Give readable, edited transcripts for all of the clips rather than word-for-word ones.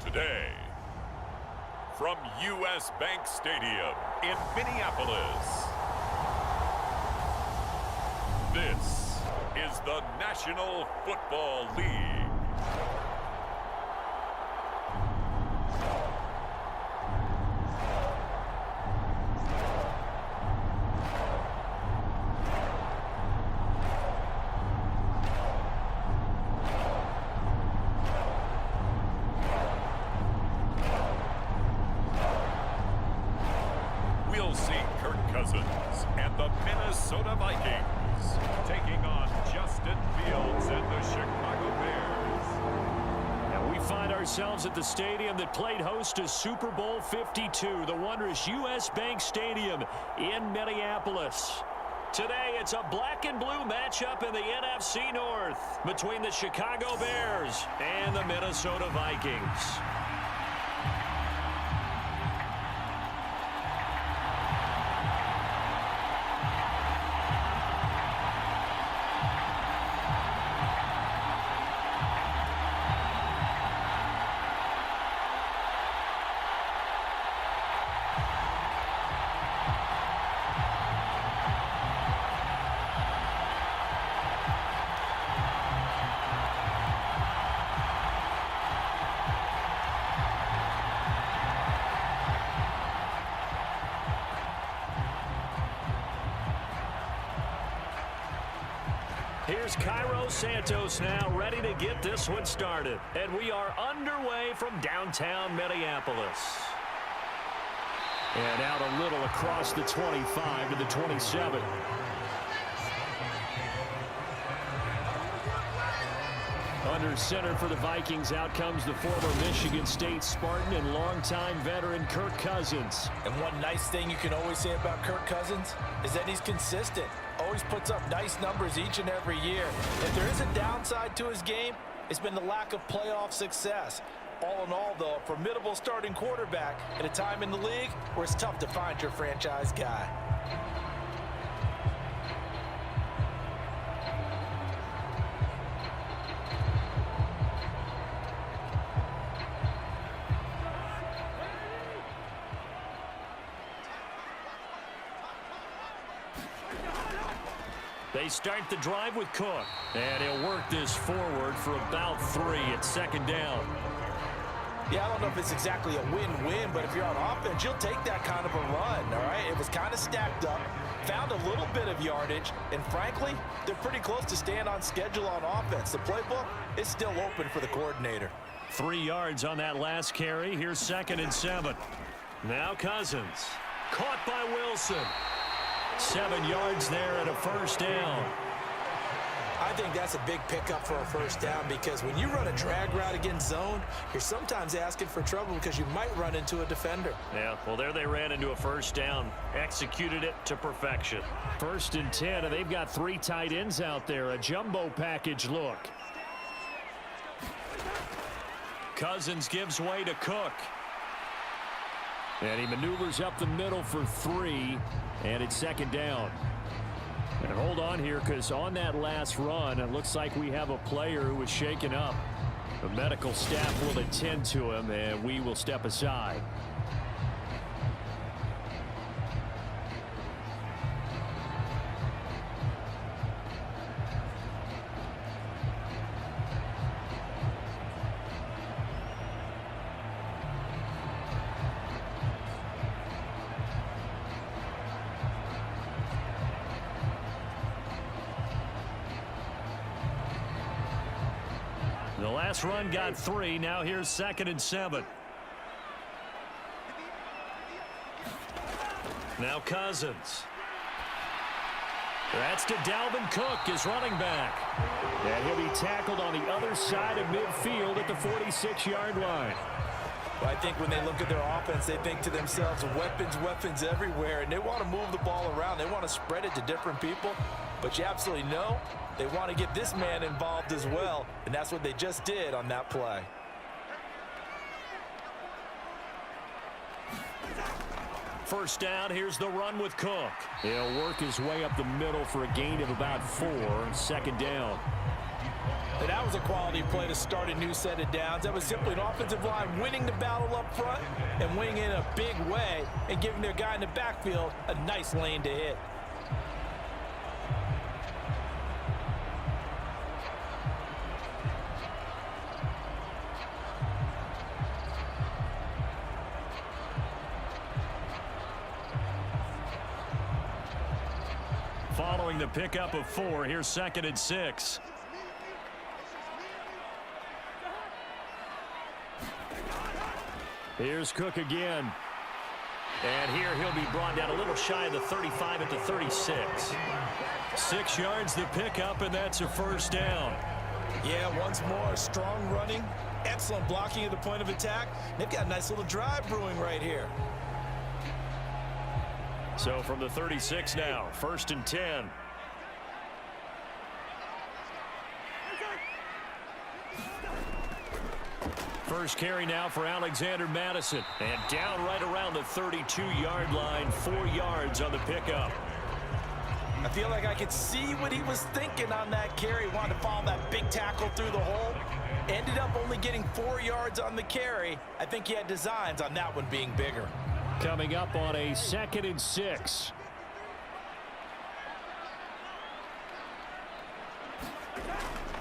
Today, from U.S. Bank Stadium in Minneapolis, this is the National Football League. We'll see Kirk Cousins and the Minnesota Vikings taking on Justin Fields and the Chicago Bears. And we find ourselves at the stadium that played host to Super Bowl 52, the wondrous U.S. Bank Stadium in Minneapolis. Today, it's a black and blue matchup in the NFC North between the Chicago Bears and the Minnesota Vikings. Here's Cairo Santos now ready to get this one started. And we are underway from downtown Minneapolis. And out a little across the 25 to the 27. Under center for the Vikings, out comes the former Michigan State Spartan and longtime veteran Kirk Cousins. And one nice thing you can always say about Kirk Cousins is that he's consistent. Always puts up nice numbers each and every year. If there is a downside to his game, it's been the lack of playoff success. All in all, though, a formidable starting quarterback at a time in the league where it's tough to find your franchise guy. They start the drive with Cook. And he'll work this forward for about 3 at second down. Yeah, I don't know if it's exactly a win-win, but if you're on offense, you'll take that kind of a run, all right? It was kind of stacked up, found a little bit of yardage, and frankly, they're pretty close to staying on schedule on offense. The playbook is still open for the coordinator. 3 yards on that last carry. Here's 2nd and 7. Now Cousins. Caught by Wilson. 7 yards there and a first down. I think that's a big pickup for a first down because when you run a drag route against zone, you're sometimes asking for trouble because you might run into a defender. Yeah, well, there they ran into a first down. Executed it to perfection. 1st and 10, and they've got 3 tight ends out there. A jumbo package look. Cousins gives way to Cook. And he maneuvers up the middle for 3, and it's 2nd down. And hold on here, because on that last run, it looks like we have a player who was shaken up. The medical staff will attend to him, and we will step aside. The last run got 3. Now here's 2nd and 7. Now Cousins. That's to Dalvin Cook, his running back. And he'll be tackled on the other side of midfield at the 46-yard line. Well, I think when they look at their offense, they think to themselves, weapons, weapons everywhere, and they want to move the ball around. They want to spread it to different people. But you absolutely know they want to get this man involved as well, and that's what they just did on that play. First down, here's the run with Cook. He'll work his way up the middle for a gain of about 4. Second down. And that was a quality play to start a new set of downs. That was simply an offensive line winning the battle up front and winning in a big way and giving their guy in the backfield a nice lane to hit. Following the pickup of 4, here's 2nd and 6. Here's Cook again. And here he'll be brought down a little shy of the 35 at the 36. 6 yards the pickup, and that's a first down. Yeah, once more, strong running, excellent blocking at the point of attack. They've got a nice little drive brewing right here. So from the 36 now, 1st and 10. First carry now for Alexander Madison. And down right around the 32-yard line, 4 yards on the pickup. I feel like I could see what he was thinking on that carry. Wanted to follow that big tackle through the hole. Ended up only getting 4 yards on the carry. I think he had designs on that one being bigger. Coming up on a 2nd and 6.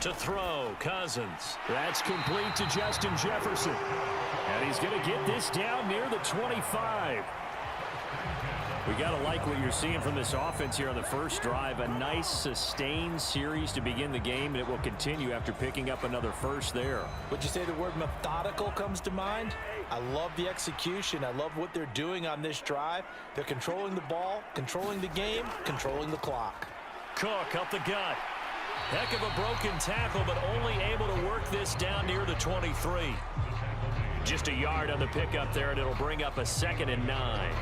To throw, Cousins. That's complete to Justin Jefferson. And he's going to get this down near the 25. We got to like what you're seeing from this offense here on the first drive. A nice sustained series to begin the game, and it will continue after picking up another first there. Would you say the word methodical comes to mind? I love the execution. I love what they're doing on this drive. They're controlling the ball, controlling the game, controlling the clock. Cook up the gut. Heck of a broken tackle, but only able to work this down near the 23. Just a yard on the pickup there, and it'll bring up a 2nd and 9.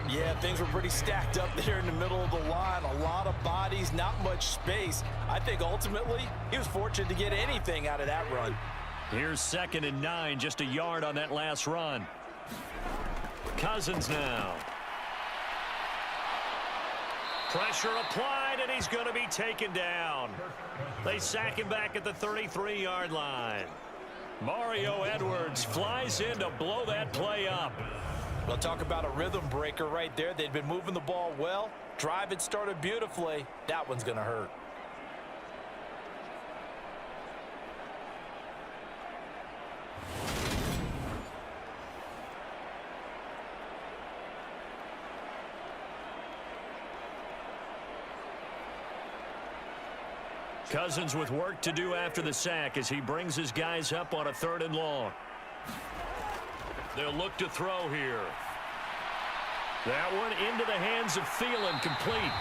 Yeah, things were pretty stacked up there in the middle of the line. A lot of bodies, not much space. I think ultimately he was fortunate to get anything out of that run. Here's 2nd and 9, just a yard on that last run. Cousins now. Pressure applied, and he's going to be taken down. They sack him back at the 33-yard line. Mario Edwards flies in to blow that play up. We'll talk about a rhythm breaker right there. They'd been moving the ball well. Drive had started beautifully. That one's going to hurt. Cousins with work to do after the sack as he brings his guys up on a 3rd and long. They'll look to throw here. That one into the hands of Thielen, complete.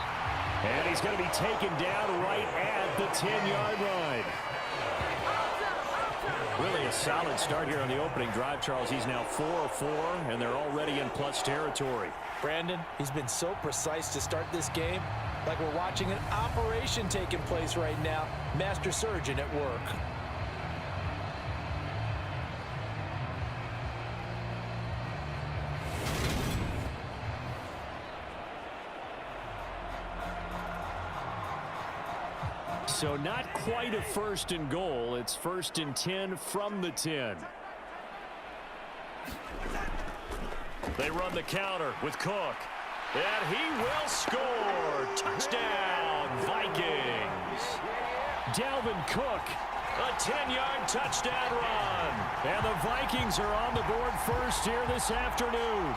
And he's going to be taken down right at the 10-yard line. Really a solid start here on the opening drive, Charles. He's now 4 of 4, and they're already in plus territory. Brandon, he's been so precise to start this game, like we're watching an operation taking place right now. Master surgeon at work. So not quite a 1st and goal. It's 1st and 10 from the 10. They run the counter with Cook. And he will score. Touchdown, Vikings. Dalvin Cook, a 10-yard touchdown run. And the Vikings are on the board first here this afternoon.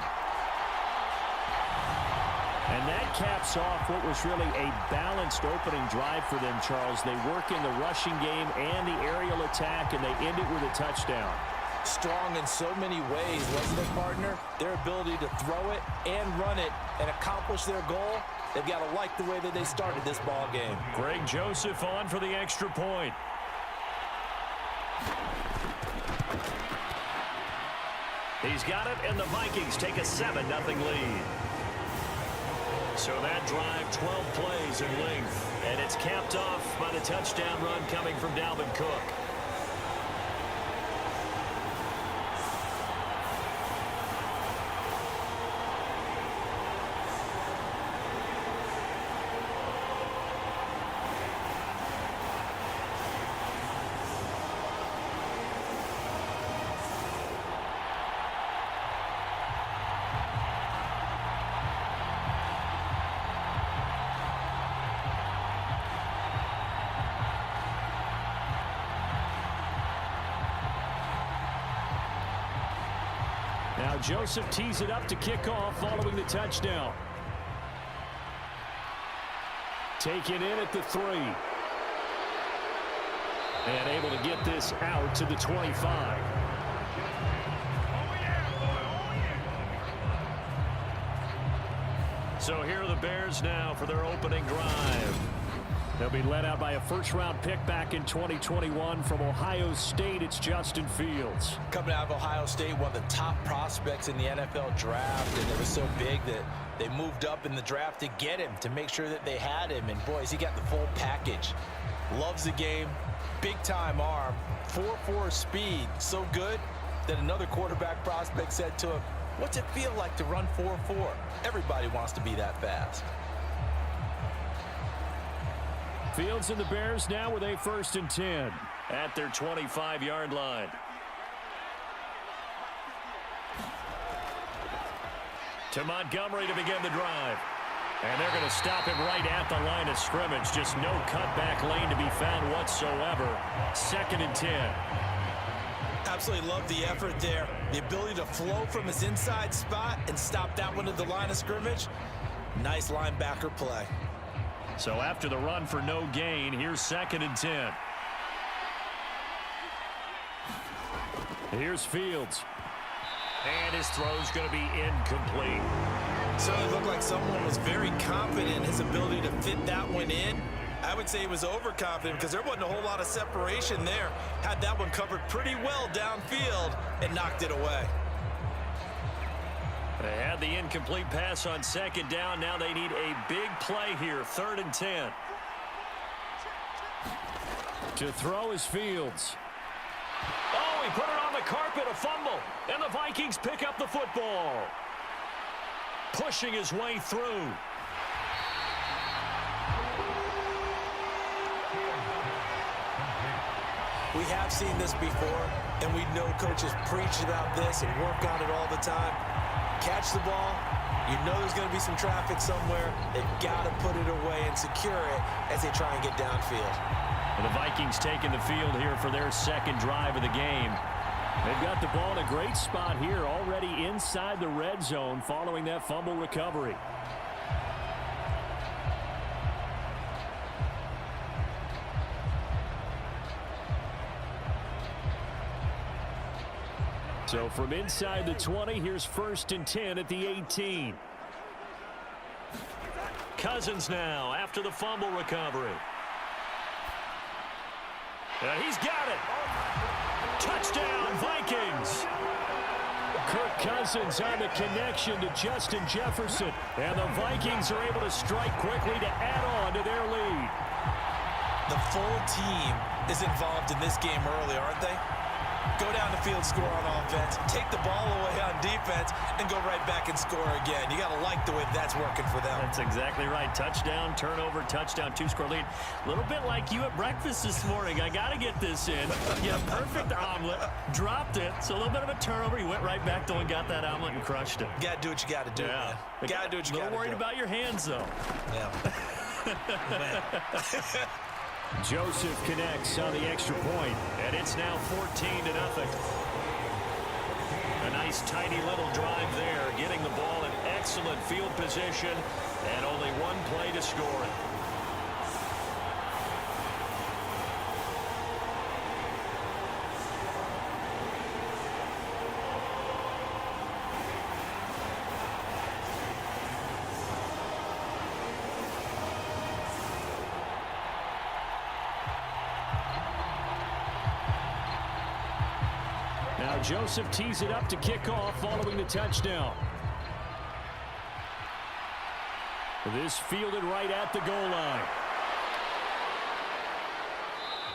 And that caps off what was really a balanced opening drive for them, Charles. They work in the rushing game and the aerial attack, and they end it with a touchdown. Strong in so many ways, wasn't it, partner? Their ability to throw it and run it and accomplish their goal, they've got to like the way that they started this ball game. Greg Joseph on for the extra point. He's got it, and the Vikings take a 7-0 lead. So that drive, 12 plays in length, and it's capped off by the touchdown run coming from Dalvin Cook. Now Joseph tees it up to kick off following the touchdown. Taken in at the 3. And able to get this out to the 25. So here are the Bears now for their opening drive. They'll be led out by a first-round pick back in 2021 from Ohio State. It's Justin Fields. Coming out of Ohio State, one of the top prospects in the NFL draft, and it was so big that they moved up in the draft to get him, to make sure that they had him. And, boys, he got the full package. Loves the game, big-time arm, 4.4 speed, so good that another quarterback prospect said to him, "What's it feel like to run 4.4? Everybody wants to be that fast." Fields and the Bears now with a 1st and 10 at their 25-yard line. To Montgomery to begin the drive. And they're going to stop him right at the line of scrimmage. Just no cutback lane to be found whatsoever. 2nd and 10. Absolutely love the effort there. The ability to flow from his inside spot and stop that one at the line of scrimmage. Nice linebacker play. So after the run for no gain, here's 2nd and 10. Here's Fields. And his throw's going to be incomplete. Certainly looked like someone was very confident in his ability to fit that one in. I would say he was overconfident because there wasn't a whole lot of separation there. Had that one covered pretty well downfield and knocked it away. They had the incomplete pass on 2nd down. Now they need a big play here. 3rd and 10. To throw is Fields. Oh, he put it on the carpet, a fumble. And the Vikings pick up the football. Pushing his way through. We have seen this before, and we know coaches preach about this and work on it all the time. Catch the ball. You know there's going to be some traffic somewhere. They've got to put it away and secure it as they try and get downfield. And the Vikings taking the field here for their 2nd drive of the game. They've got the ball in a great spot here, already inside the red zone following that fumble recovery. So from inside the 20, here's 1st and 10 at the 18. Cousins now after the fumble recovery. He's got it. Touchdown, Vikings. Kirk Cousins on the connection to Justin Jefferson. And the Vikings are able to strike quickly to add on to their lead. The full team is involved in this game early, aren't they? Go down the field, score on offense, take the ball away on defense, and go right back and score again. You got to like the way that's working for them. That's exactly right. Touchdown, turnover, touchdown, 2-score lead. A little bit like you at breakfast this morning. I got to get this in. Yeah, perfect omelet. Dropped it. So a little bit of a turnover. You went right back though and got that omelet and crushed it. Got to do what you got to do, man. Got to do what you got to do. A little worried about your hands, though. Yeah. Joseph connects on the extra point, and it's now 14-0. A nice, tidy little drive there, getting the ball in excellent field position, and only one play to score it. Now Joseph tees it up to kick off following the touchdown. This fielded right at the goal line.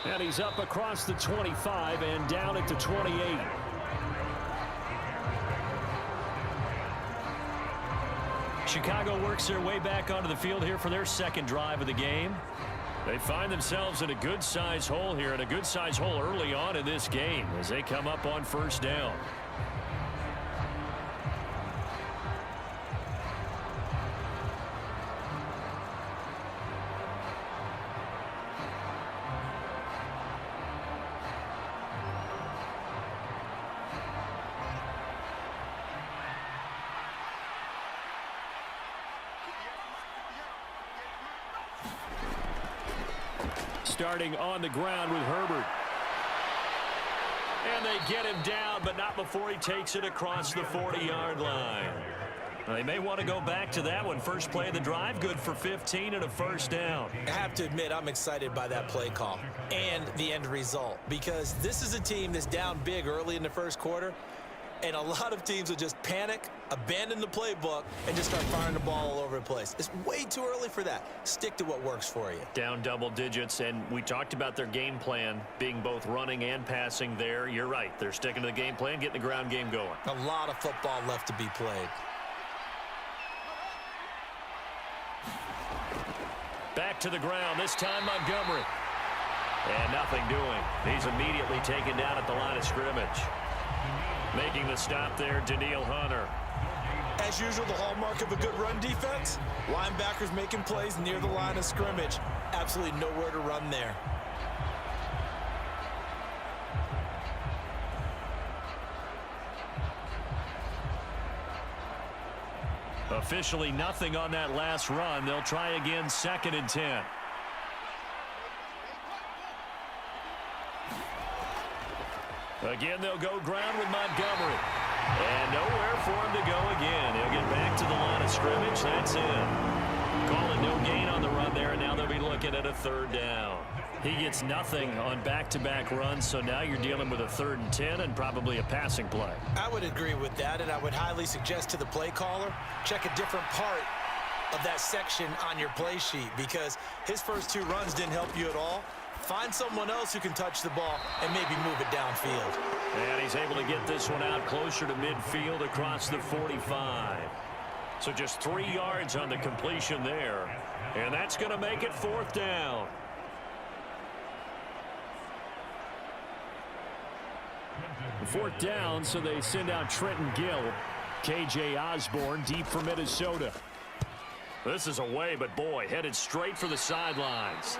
And he's up across the 25 and down at the 28. Chicago works their way back onto the field here for their 2nd drive of the game. They find themselves in a good-sized hole here, and a good-sized hole early on in this game as they come up on 1st down. starting on the ground with Herbert. And they get him down, but not before he takes it across the 40-yard line. They may want to go back to that one. First play of the drive, good for 15 and a first down. I have to admit, I'm excited by that play call and the end result, because this is a team that's down big early in the first quarter, and a lot of teams will just panic, abandon the playbook, and just start firing the ball all over the place. It's way too early for that. Stick to what works for you. Down double digits, and we talked about their game plan being both running and passing there. You're right. They're sticking to the game plan, getting the ground game going. A lot of football left to be played. Back to the ground, this time Montgomery. And nothing doing. He's immediately taken down at the line of scrimmage. Making the stop there, Danielle Hunter. As usual, the hallmark of a good run defense, linebackers making plays near the line of scrimmage. Absolutely nowhere to run there. Officially nothing on that last run. They'll try again, 2nd and 10. Again, they'll go ground with Montgomery. And nowhere for him to go again. He'll get back to the line of scrimmage. That's in. Call it no gain on the run there, and now they'll be looking at a 3rd down. He gets nothing on back-to-back runs, so now you're dealing with a 3rd and 10 and probably a passing play. I would agree with that, and I would highly suggest to the play caller, check a different part of that section on your play sheet, because his first 2 runs didn't help you at all. Find someone else who can touch the ball and maybe move it downfield. And he's able to get this one out closer to midfield across the 45. So just 3 yards on the completion there. And that's going to make it 4th down. Fourth down, so they send out Trenton Gill. K.J. Osborne deep for Minnesota. This is away, but boy, headed straight for the sidelines.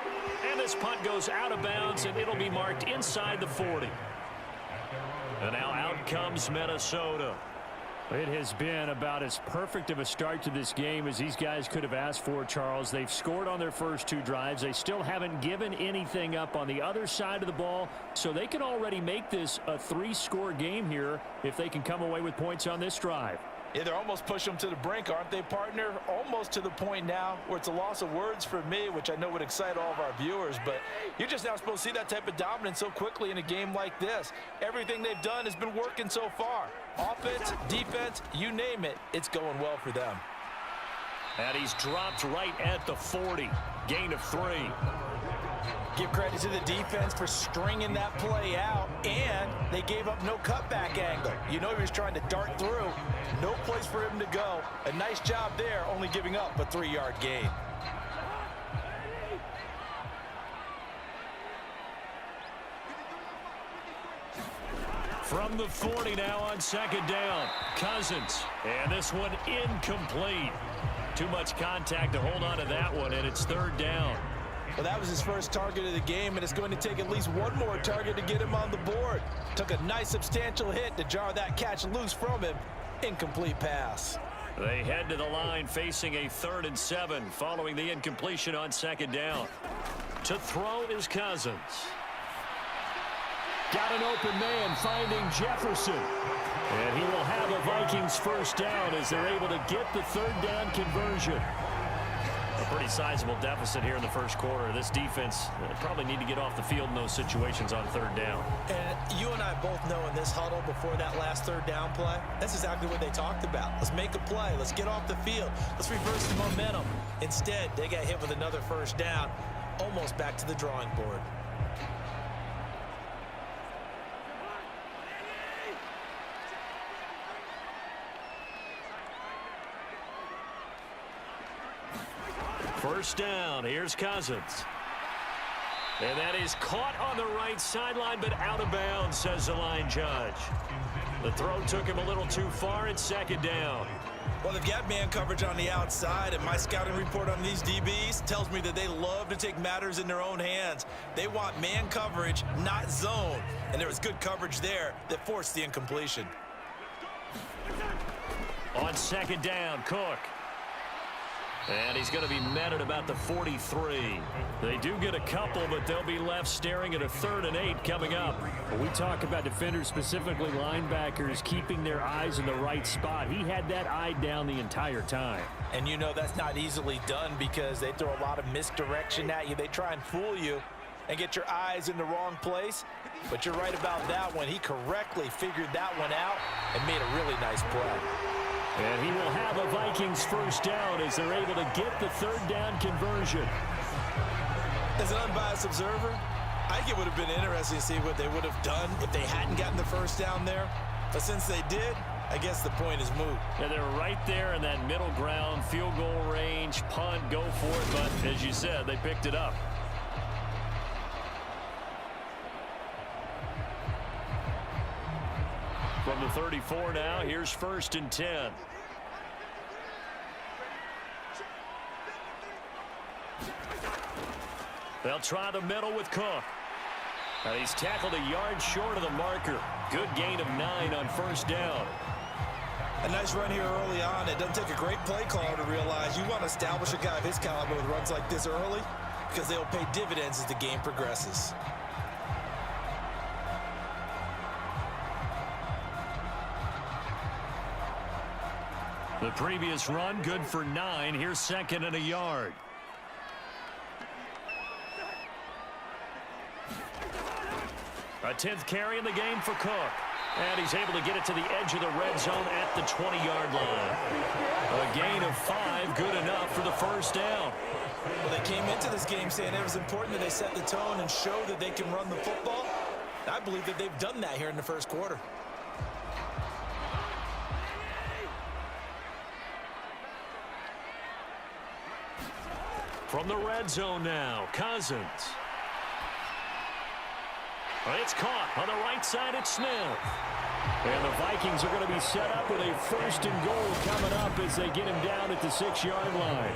And this punt goes out of bounds, and it'll be marked inside the 40. And now out comes Minnesota. It has been about as perfect of a start to this game as these guys could have asked for, Charles. They've scored on their first 2 drives. They still haven't given anything up on the other side of the ball, so they can already make this a 3-score game here if they can come away with points on this drive. Yeah, they're almost pushing them to the brink, aren't they, partner? Almost to the point now where it's a loss of words for me, which I know would excite all of our viewers, but you're just now supposed to see that type of dominance so quickly in a game like this. Everything they've done has been working so far. Offense, defense, you name it, it's going well for them. And he's dropped right at the 40. Gain of 3. Give credit to the defense for stringing that play out, and they gave up no cutback angle. You know he was trying to dart through. No place for him to go. A nice job there, only giving up a 3-yard gain. From the 40 now on 2nd down. Cousins. And this one incomplete. Too much contact to hold on to that one, and it's 3rd down. Well, that was his first target of the game, and it's going to take at least one more target to get him on the board. Took a nice substantial hit to jar that catch loose from him. Incomplete pass. They head to the line facing a 3rd and 7 following the incompletion on 2nd down. To throw is Cousins. Got an open man finding Jefferson. And he will have a Vikings first down as they're able to get the 3rd down conversion. A pretty sizable deficit here in the first quarter. This defense probably need to get off the field in those situations on 3rd down. And you and I both know in this huddle before that last 3rd down play, that's exactly what they talked about. Let's make a play. Let's get off the field. Let's reverse the momentum. Instead, they got hit with another first down, almost back to the drawing board. First down, here's Cousins. And that is caught on the right sideline, but out of bounds, says the line judge. The throw took him a little too far. It's 2nd down. Well, they've got man coverage on the outside, and my scouting report on these DBs tells me that they love to take matters in their own hands. They want man coverage, not zone. And there was good coverage there that forced the incompletion. On 2nd down, Cook. And he's going to be met at about the 43. They do get a couple, but they'll be left staring at a 3rd and 8 coming up. When we talk about defenders, specifically linebackers, keeping their eyes in the right spot, he had that eye down the entire time. And you know that's not easily done because they throw a lot of misdirection at you. They try and fool you and get your eyes in the wrong place. But you're right about that one. He correctly figured that one out and made a really nice play. And he will have a Vikings first down as they're able to get the 3rd down conversion. As an unbiased observer, I think it would have been interesting to see what they would have done if they hadn't gotten the first down there. But since they did, I guess the point is moot. Yeah, they're right there in that middle ground, field goal range, punt, go for it. But as you said, they picked it up. From the 34 now, here's 1st and 10. They'll try the middle with Cook. And he's tackled a yard short of the marker. Good gain of 9 on 1st down. A nice run here early on. It doesn't take a great play caller to realize you want to establish a guy of his caliber with runs like this early because they'll pay dividends as the game progresses. The previous run, good for 9. Here's 2nd and a yard. A 10th carry in the game for Cook. And he's able to get it to the edge of the red zone at the 20-yard line. A gain of 5, good enough for the first down. Well, they came into this game saying it was important that they set the tone and show that they can run the football. I believe that they've done that here in the first quarter. From the red zone now, Cousins. It's caught on the right side at Smith. And the Vikings are going to be set up with a 1st and goal coming up as they get him down at the 6-yard line.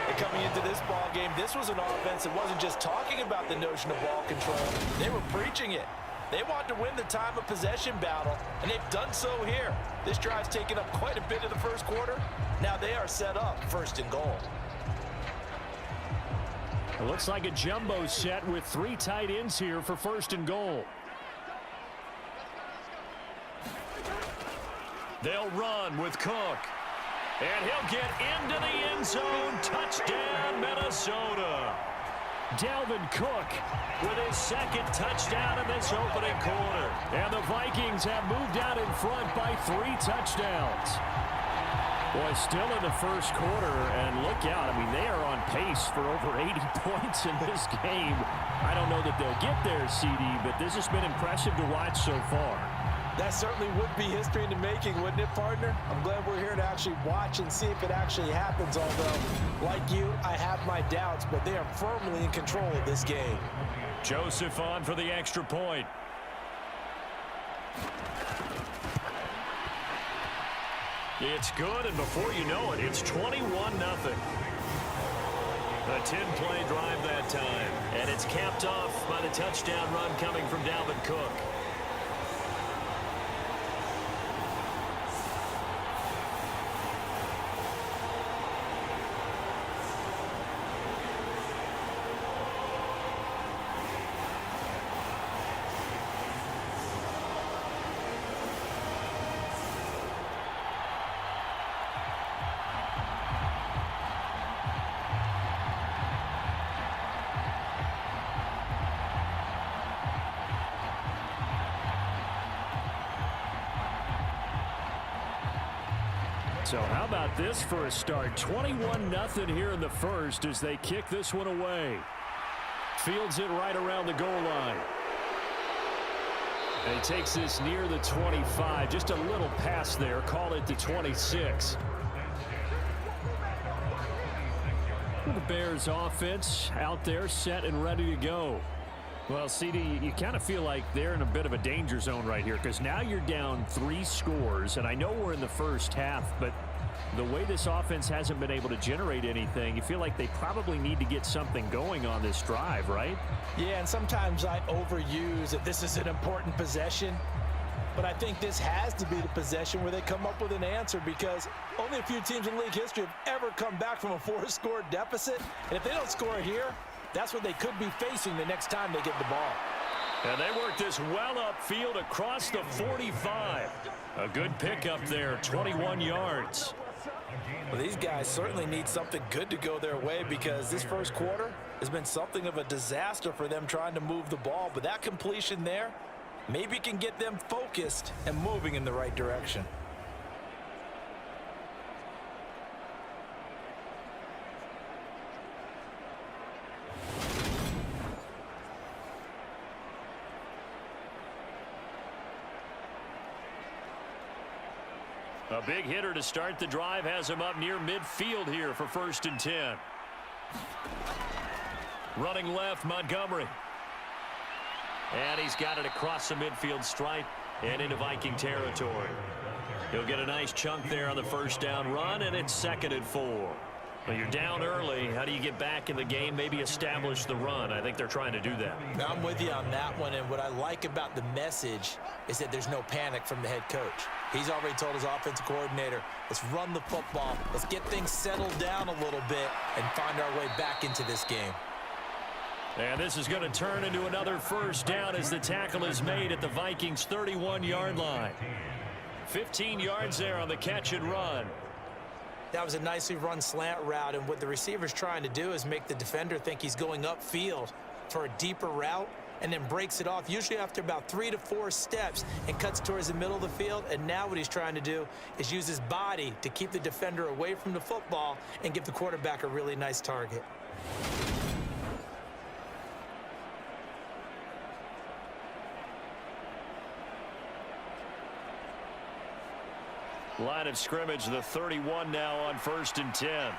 And coming into this ball game, this was an offense that wasn't just talking about the notion of ball control. They were preaching it. They want to win the time of possession battle, and they've done so here. This drive's taken up quite a bit of the first quarter. Now they are set up 1st and goal. It looks like a jumbo set with 3 tight ends here for 1st and goal. They'll run with Cook. And he'll get into the end zone. Touchdown, Minnesota. Dalvin Cook With his 2nd touchdown in this opening quarter. And the Vikings have moved out in front by 3 touchdowns. Boy, still in the first quarter, and look out. I mean, they are on pace for over 80 points in this game. I don't know that they'll get there, CD, but this has been impressive to watch so far. That certainly would be history in the making, wouldn't it, partner? I'm glad we're here to actually watch and see if it actually happens, although, like you, I have my doubts, but they are firmly in control of this game. Joseph on for the extra point. It's good, and before you know it, it's 21-0. A 10-play drive that time, and it's capped off by the touchdown run coming from Dalvin Cook. So how about this for a start? 21-0 here in the first as they kick this one away. Fields it right around the goal line. And he takes this near the 25. Just a little pass there. Call it the 26. The Bears offense out there set and ready to go. Well, CD, you kind of feel like they're in a bit of a danger zone right here because now you're down 3 scores, and I know we're in the first half, but the way this offense hasn't been able to generate anything, you feel like they probably need to get something going on this drive, right? Yeah, and sometimes I overuse that this is an important possession. But I think this has to be the possession where they come up with an answer, because only a few teams in league history have ever come back from a 4-score deficit. And if they don't score here, that's what they could be facing the next time they get the ball. And they work this well upfield across the 45. A good pickup there, 21 yards. Well, these guys certainly need something good to go their way, because this first quarter has been something of a disaster for them trying to move the ball. But that completion there maybe can get them focused and moving in the right direction. A big hitter to start the drive has him up near midfield here for 1st and 10. Running left, Montgomery. And he's got it across the midfield stripe and into Viking territory. He'll get a nice chunk there on the first down run, and it's 2nd and 4. Well, you're down early. How do you get back in the game, maybe establish the run? I think they're trying to do that. Now, I'm with you on that one, and what I like about the message is that there's no panic from the head coach. He's already told his offensive coordinator, let's run the football, let's get things settled down a little bit and find our way back into this game. And this is going to turn into another first down as the tackle is made at the Vikings' 31-yard line. 15 yards there on the catch and run. That was a nicely run slant route, and what the receiver's trying to do is make the defender think he's going upfield for a deeper route, and then breaks it off, usually after about 3 to 4 steps, and cuts towards the middle of the field. And now what he's trying to do is use his body to keep the defender away from the football and give the quarterback a really nice target. Line of scrimmage, the 31 now on 1st and 10.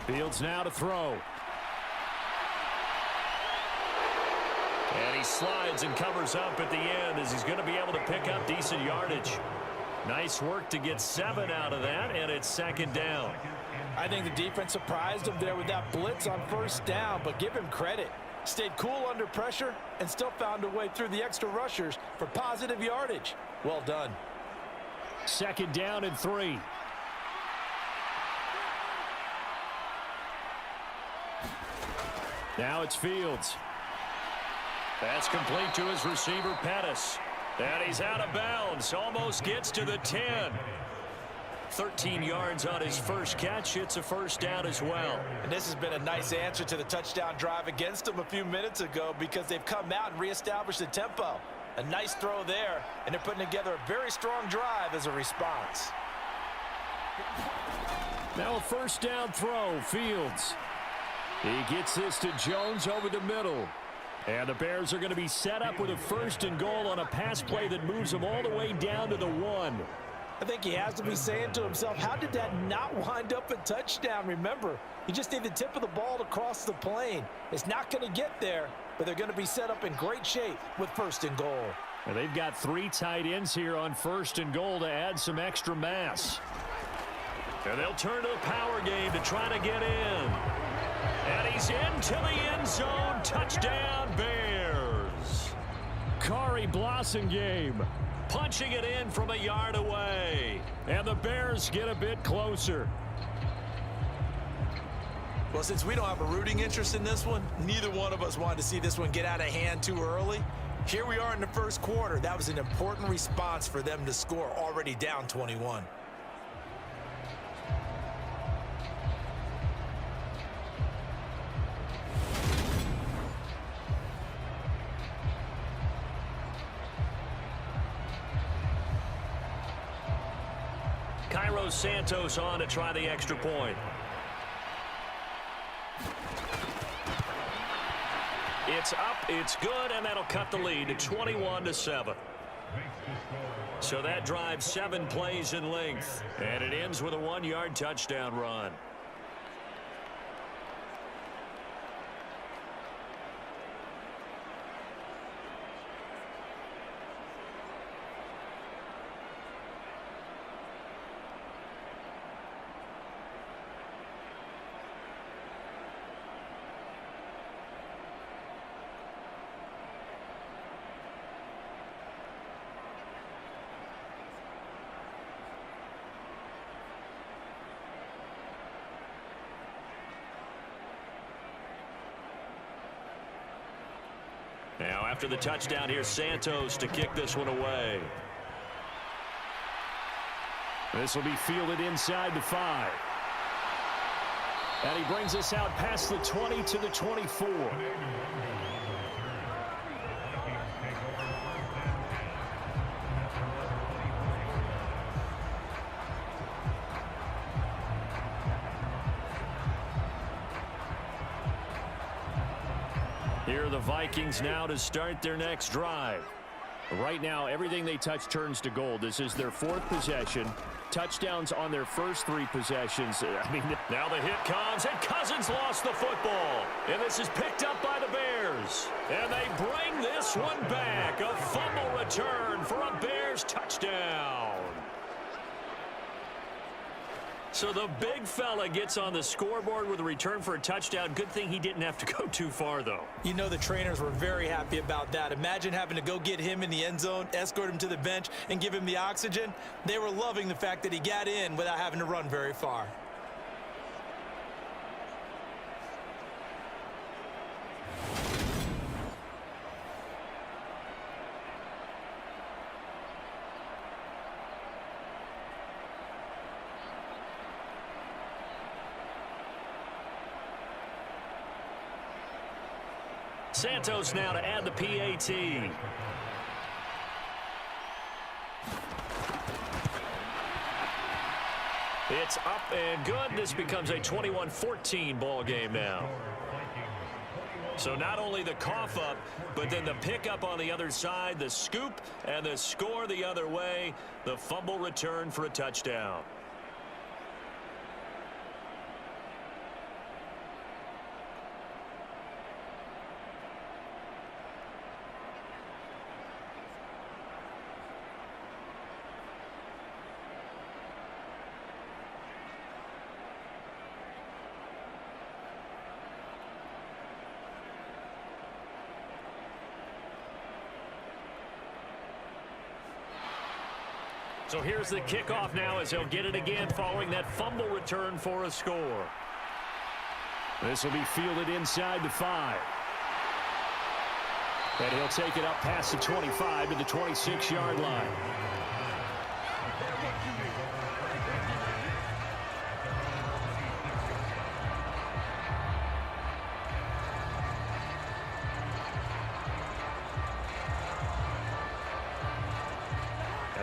Fields now to throw. And he slides and covers up at the end as he's going to be able to pick up decent yardage. Nice work to get 7 out of that, and it's 2nd down. I think the defense surprised him there with that blitz on 1st down, but give him credit. Stayed cool under pressure and still found a way through the extra rushers for positive yardage. Well done. 2nd down and 3. Now it's Fields. That's complete to his receiver, Pettis. And he's out of bounds. Almost gets to the 10. 13 yards on his first catch. It's a first down as well. And this has been a nice answer to the touchdown drive against them a few minutes ago, because they've come out and reestablished the tempo. A nice throw there, and they're putting together a very strong drive as a response. Now a 1st down throw, Fields. He gets this to Jones over the middle. And the Bears are going to be set up with a 1st and goal on a pass play that moves them all the way down to the 1. I think he has to be saying to himself, how did that not wind up a touchdown? Remember, you just need the tip of the ball to cross the plane. It's not going to get there, but they're going to be set up in great shape with 1st and goal. And they've got 3 tight ends here on 1st and goal to add some extra mass. And they'll turn to the power game to try to get in. And he's into the end zone. Touchdown, Bears. Kari Blossengame punching it in from a yard away. And the Bears get a bit closer. Well, since we don't have a rooting interest in this one, neither one of us wanted to see this one get out of hand too early. Here we are in the first quarter. That was an important response for them to score, already down 21. Cairo Santos on to try the extra point. It's up, it's good, and that'll cut the lead to 21-7. So that drives 7 plays in length, and it ends with a 1-yard touchdown run. Now after the touchdown, here's Santos to kick this one away. This will be fielded inside the 5. And he brings us out past the 20 to the 24. Here are the Vikings now to start their next drive. Right now, everything they touch turns to gold. This is their 4th possession. Touchdowns on their first 3 possessions. I mean, now the hit comes, and Cousins lost the football. And this is picked up by the Bears. And they bring this one back. A fumble return for a Bears touchdown. So the big fella gets on the scoreboard with a return for a touchdown. Good thing he didn't have to go too far, though. You know the trainers were very happy about that. Imagine having to go get him in the end zone, escort him to the bench, and give him the oxygen. They were loving the fact that he got in without having to run very far. Santos now to add the PAT. It's up and good. This becomes a 21-14 ball game now. So not only the cough up, but then the pickup on the other side, the scoop, and the score the other way. The fumble return for a touchdown. So here's the kickoff now as he'll get it again following that fumble return for a score. This will be fielded inside the 5. And he'll take it up past the 25 to the 26-yard line.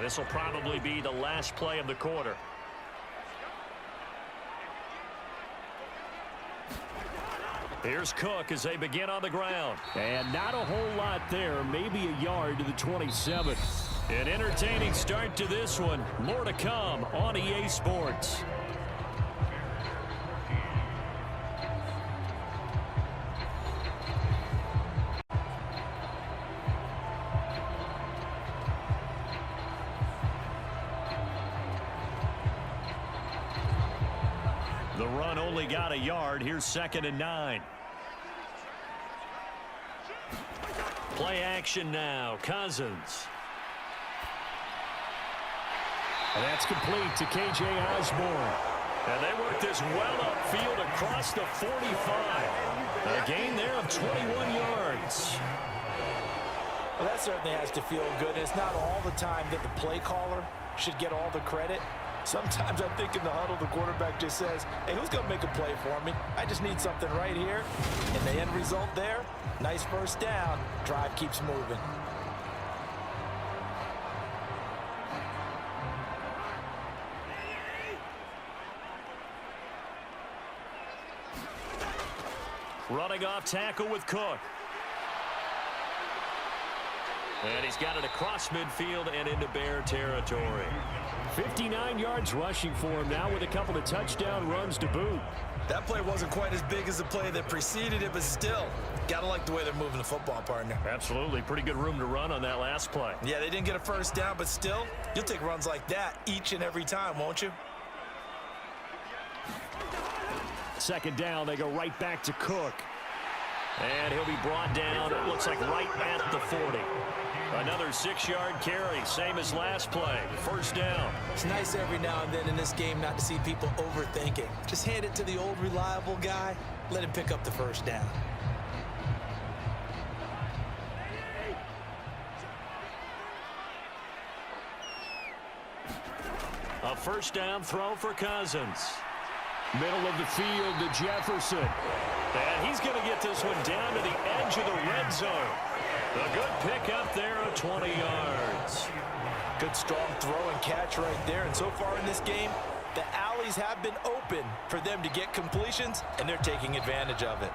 This will probably be the last play of the quarter. Here's Cook as they begin on the ground. And not a whole lot there, maybe a yard to the 27. An entertaining start to this one. More to come on EA Sports. The run only got a yard. Here's 2nd and 9. Play action now. Cousins. And that's complete to K.J. Osborne. And they work this well upfield across the 45. A gain there of 21 yards. Well, that certainly has to feel good. It's not all the time that the play caller should get all the credit. Sometimes I think in the huddle, the quarterback just says, hey, who's going to make a play for me? I just need something right here. And the end result there, nice first down. Drive keeps moving. Running off tackle with Cook. And he's got it across midfield and into Bear territory. 59 yards rushing for him now with a couple of touchdown runs to boot. That play wasn't quite as big as the play that preceded it, but still, gotta like the way they're moving the football, partner. Absolutely. Pretty good room to run on that last play. Yeah, they didn't get a first down, but still, you'll take runs like that each and every time, won't you? 2nd down, they go right back to Cook. And he'll be brought down, it looks like right at the 40. Another 6-yard carry, same as last play. First down. It's nice every now and then in this game not to see people overthinking. Just hand it to the old reliable guy. Let him pick up the first down. A first down throw for Cousins. Middle of the field to Jefferson. And he's going to get this one down to the edge of the red zone. A good pick up there of 20 yards. Good strong throw and catch right there. And so far in this game, the alleys have been open for them to get completions, and they're taking advantage of it.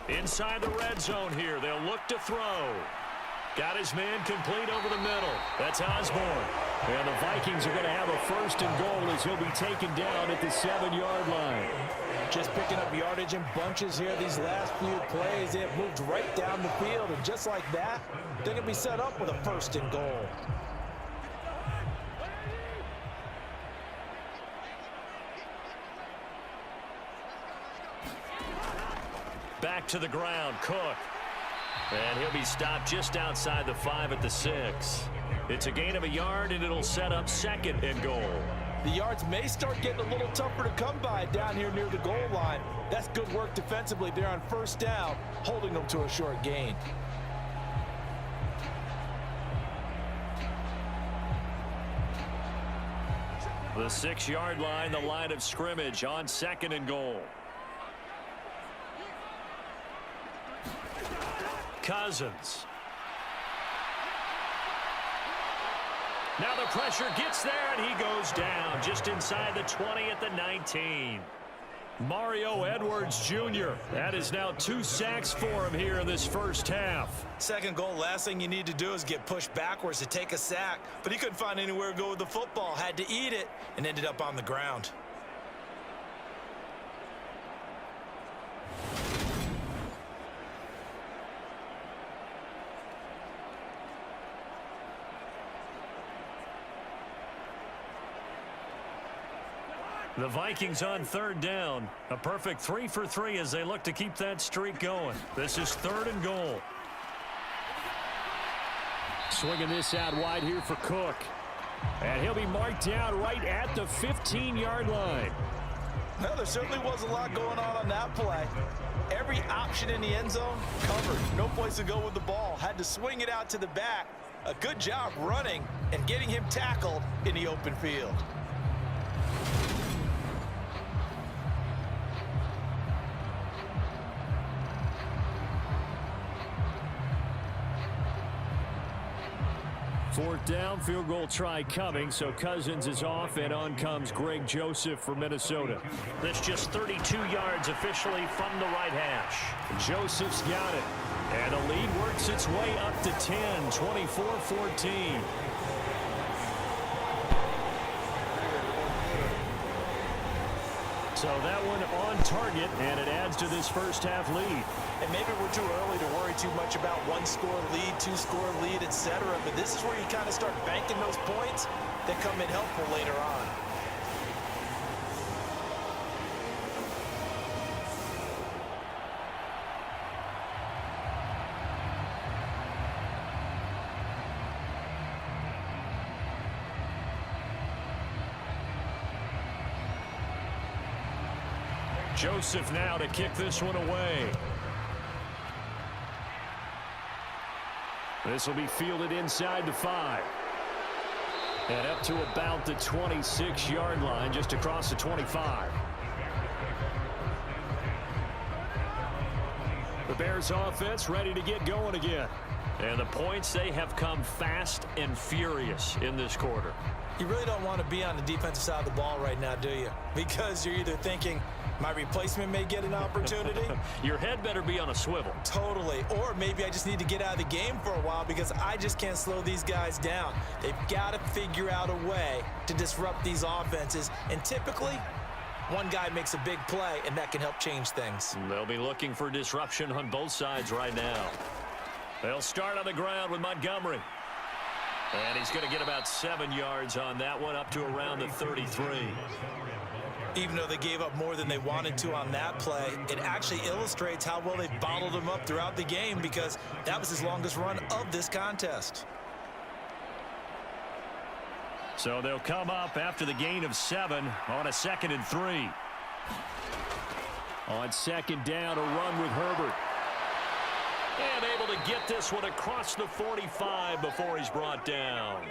Inside the red zone here, they'll look to throw. Got his man complete over the middle. That's Osborne. And the Vikings are going to have a first and goal as he'll be taken down at the 7-yard line. Just picking up yardage in bunches here these last few plays. They have moved right down the field, and just like that, they're going to be set up with a first and goal. Back to the ground, Cook. And he'll be stopped just outside the 5 at the 6. It's a gain of a yard, and it'll set up second and goal. The yards may start getting a little tougher to come by down here near the goal line. That's good work defensively there on first down, holding them to a short gain. The 6-yard line, the line of scrimmage on second and goal. Cousins. Now the pressure gets there, and he goes down just inside the 20 at the 19. Mario Edwards Jr. That is now 2 sacks for him here in this first half. Second goal, last thing you need to do is get pushed backwards to take a sack. But he couldn't find anywhere to go with the football, had to eat it, and ended up on the ground. The Vikings on third down. A perfect 3 for 3 as they look to keep that streak going. This is third and goal. Swinging this out wide here for Cook. And he'll be marked down right at the 15-yard line. Well, there certainly was a lot going on that play. Every option in the end zone covered. No place to go with the ball. Had to swing it out to the back. A good job running and getting him tackled in the open field. Fourth down, field goal try coming, so Cousins is off, and on comes Greg Joseph for Minnesota. That's just 32 yards officially from the right hash. Joseph's got it, and the lead works its way up to 10, 24-14. So that one on target, and it adds to this first half lead. And maybe we're too early to worry too much about 1-score lead, 2-score lead, etc. But this is where you kind of start banking those points that come in helpful later on. Joseph now to kick this one away. This will be fielded inside the 5. And up to about the 26-yard line, just across the 25. The Bears offense ready to get going again. And the points, they have come fast and furious in this quarter. You really don't want to be on the defensive side of the ball right now, do you? Because you're either thinking, my replacement may get an opportunity. Your head better be on a swivel. Totally. Or maybe I just need to get out of the game for a while because I just can't slow these guys down. They've got to figure out a way to disrupt these offenses. And typically, one guy makes a big play, and that can help change things. They'll be looking for disruption on both sides right now. They'll start on the ground with Montgomery. And he's going to get about 7 yards on that one, up to around the 33. Even though they gave up more than they wanted to on that play, it actually illustrates how well they bottled him up throughout the game because that was his longest run of this contest. So they'll come up after the gain of 7 on a 2nd and 3. On 2nd down, a run with Herbert. And able to get this one across the 45 before he's brought down.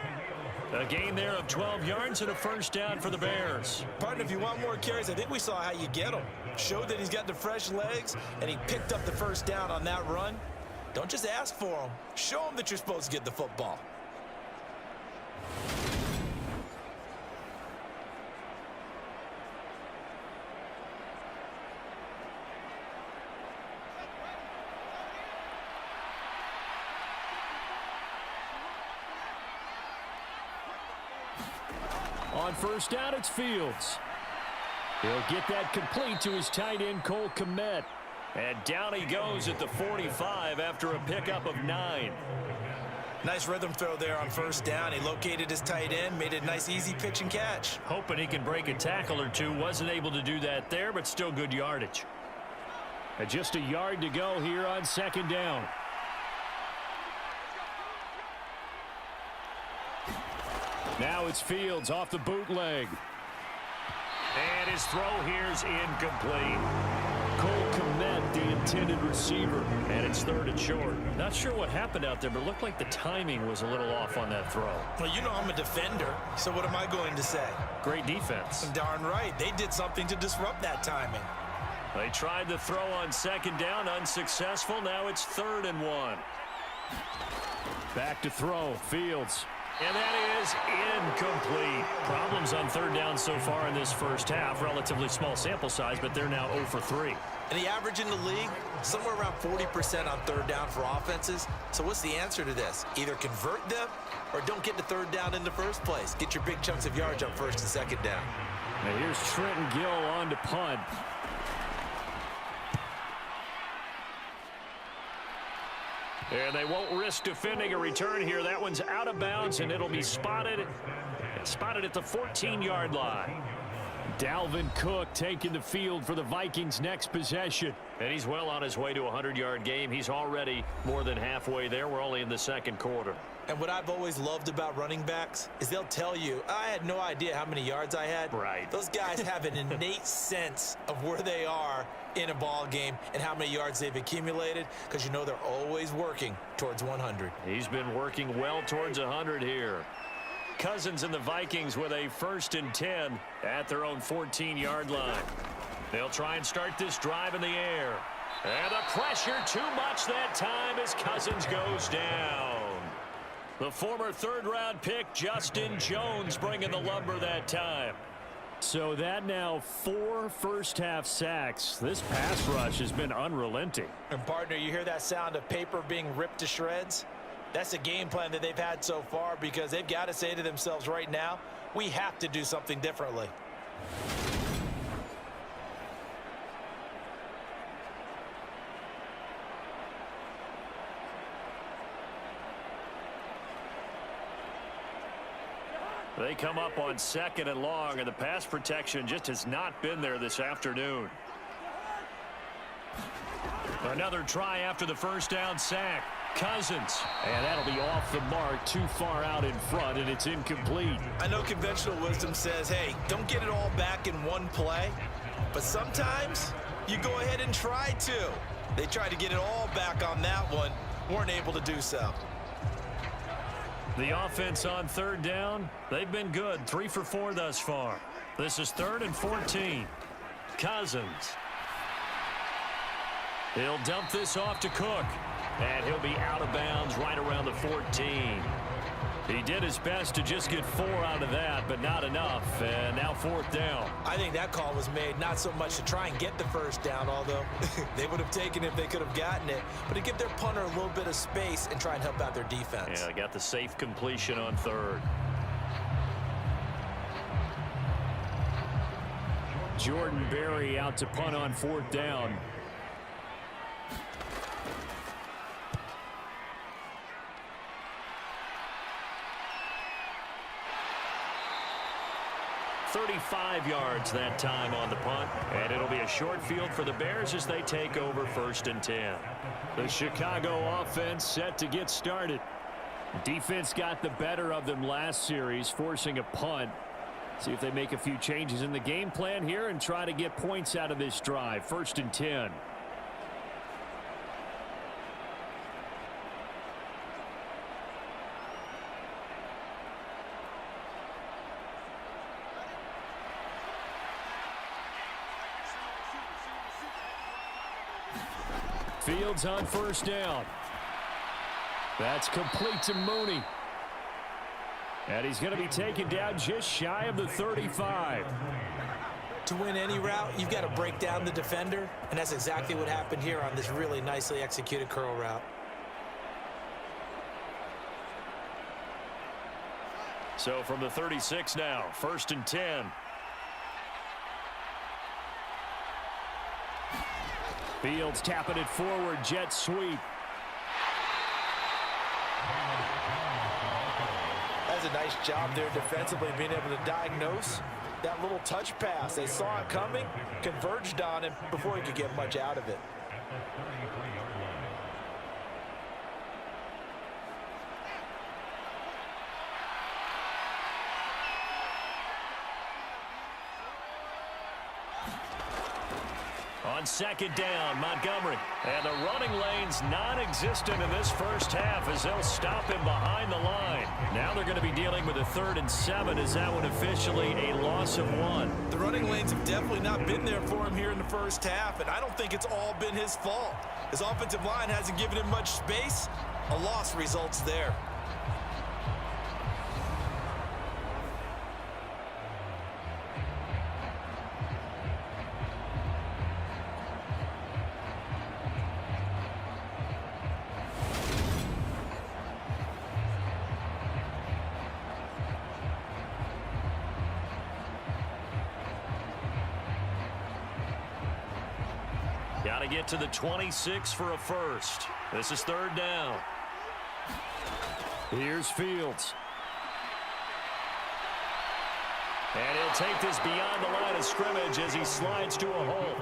A gain there of 12 yards and a 1st down for the Bears. Partner, if you want more carries, I think we saw how you get them. Showed that he's got the fresh legs, and he picked up the 1st down on that run. Don't just ask for them. Show them that you're supposed to get the football. On 1st down, it's Fields. He'll get that complete to his tight end, Cole Kmet. And down he goes at the 45 after a pickup of 9. Nice rhythm throw there on 1st down. He located his tight end, made a nice easy pitch and catch. Hoping he can break a tackle or two. Wasn't able to do that there, but still good yardage. And just a yard to go here on 2nd down. Now it's Fields off the bootleg. And his throw here's incomplete. Cole Kmet, the intended receiver. And it's 3rd and short. Not sure what happened out there, but it looked like the timing was a little off on that throw. Well, you know I'm a defender, so what am I going to say? Great defense. Darn right. They did something to disrupt that timing. They tried the throw on 2nd down, unsuccessful. Now it's 3rd and 1. Back to throw, Fields. And that is incomplete. Problems on 3rd down so far in this 1st half. Relatively small sample size, but they're now 0 for 3. And the average in the league, somewhere around 40% on 3rd down for offenses. So what's the answer to this? Either convert them or don't get to 3rd down in the first place. Get your big chunks of yards on 1st and 2nd down. Now here's Trenton Gill on to punt. And they won't risk defending a return here. That one's out of bounds, and it'll be spotted at the 14-yard line. Dalvin Cook taking the field for the Vikings' next possession. And he's well on his way to a 100-yard game. He's already more than halfway there. We're only in the 2nd quarter. And what I've always loved about running backs is they'll tell you, I had no idea how many yards I had. Right. Those guys have an innate sense of where they are in a ball game and how many yards they've accumulated, because you know they're always working towards 100. He's been working well towards 100 here. Cousins and the Vikings with a 1st and 10 at their own 14-yard line. They'll try and start this drive in the air. And the pressure too much that time as Cousins goes down. The former 3rd-round pick, Justin Jones, bringing the lumber that time. So that now 4 first-half sacks. This pass rush has been unrelenting. And, partner, you hear that sound of paper being ripped to shreds? That's a game plan that they've had so far, because they've got to say to themselves right now, we have to do something differently. They come up on 2nd and long, and the pass protection just has not been there this afternoon. Another try after the 1st down sack. Cousins. And that'll be off the mark, too far out in front, and it's incomplete. I know conventional wisdom says, hey, don't get it all back in one play. But sometimes you go ahead and try to. They tried to get it all back on that one. Weren't able to do so. The offense on 3rd down, they've been good. 3 for 4 thus far. This is 3rd and 14. Cousins. He'll dump this off to Cook. And he'll be out of bounds right around the 14. He did his best to just get 4 out of that, but not enough. And now 4th down. I think that call was made not so much to try and get the 1st down, although they would have taken it if they could have gotten it, but to give their punter a little bit of space and try and help out their defense. Yeah, got the safe completion on 3rd. Jordan Berry out to punt on 4th down. .35 yards that time on the punt. And it'll be a short field for the Bears as they take over 1st and 10. The Chicago offense set to get started. Defense got the better of them last series, forcing a punt. See if they make a few changes in the game plan here and try to get points out of this drive. 1st and 10. Fields on 1st down. That's complete to Mooney. And he's going to be taken down just shy of the 35. To win any route, you've got to break down the defender, and that's exactly what happened here on this really nicely executed curl route. So from the 36 now, 1st and 10. Fields tapping it forward, jet sweep. That's a nice job there defensively, being able to diagnose that little touch pass. They saw it coming, converged on him before he could get much out of it. On 2nd down, Montgomery. And the running lane's non-existent in this first half as they'll stop him behind the line. Now they're going to be dealing with a 3rd and 7. Is that one officially a loss of 1? The running lanes have definitely not been there for him here in the first half, and I don't think it's all been his fault. His offensive line hasn't given him much space. A loss results there. Got to get to the 26 for a first. This is 3rd down. Here's Fields. And he'll take this beyond the line of scrimmage as he slides to a hole.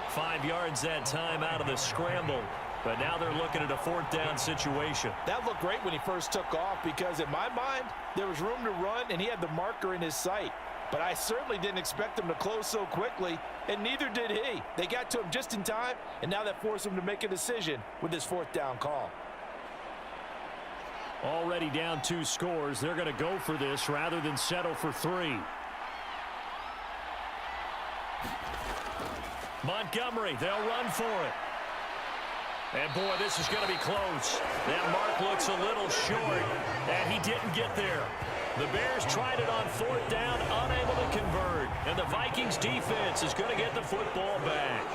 5 yards that time out of the scramble. But now they're looking at a 4th down situation. That looked great when he first took off because in my mind, there was room to run and he had the marker in his sight. But I certainly didn't expect him to close so quickly, and neither did he. They got to him just in time, and now that forced him to make a decision with his 4th down call. Already down 2 scores. They're going to go for this rather than settle for 3. Montgomery, they'll run for it. And boy, this is going to be close. That mark looks a little short, and he didn't get there. The Bears tried it on 4th down, unable to convert. And the Vikings defense is going to get the football back.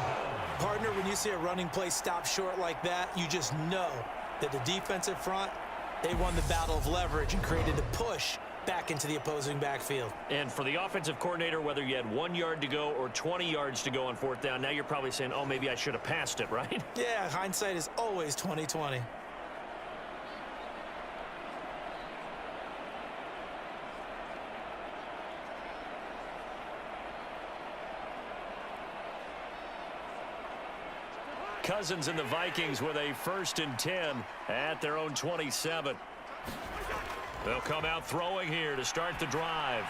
Partner, when you see a running play stop short like that, you just know that the defensive front, they won the battle of leverage and created a push back into the opposing backfield. And for the offensive coordinator, whether you had 1 yard to go or 20 yards to go on 4th down, now you're probably saying, oh, maybe I should have passed it, right? Yeah, hindsight is always 20/20. Cousins and the Vikings with a 1st and 10 at their own 27. They'll come out throwing here to start the drive.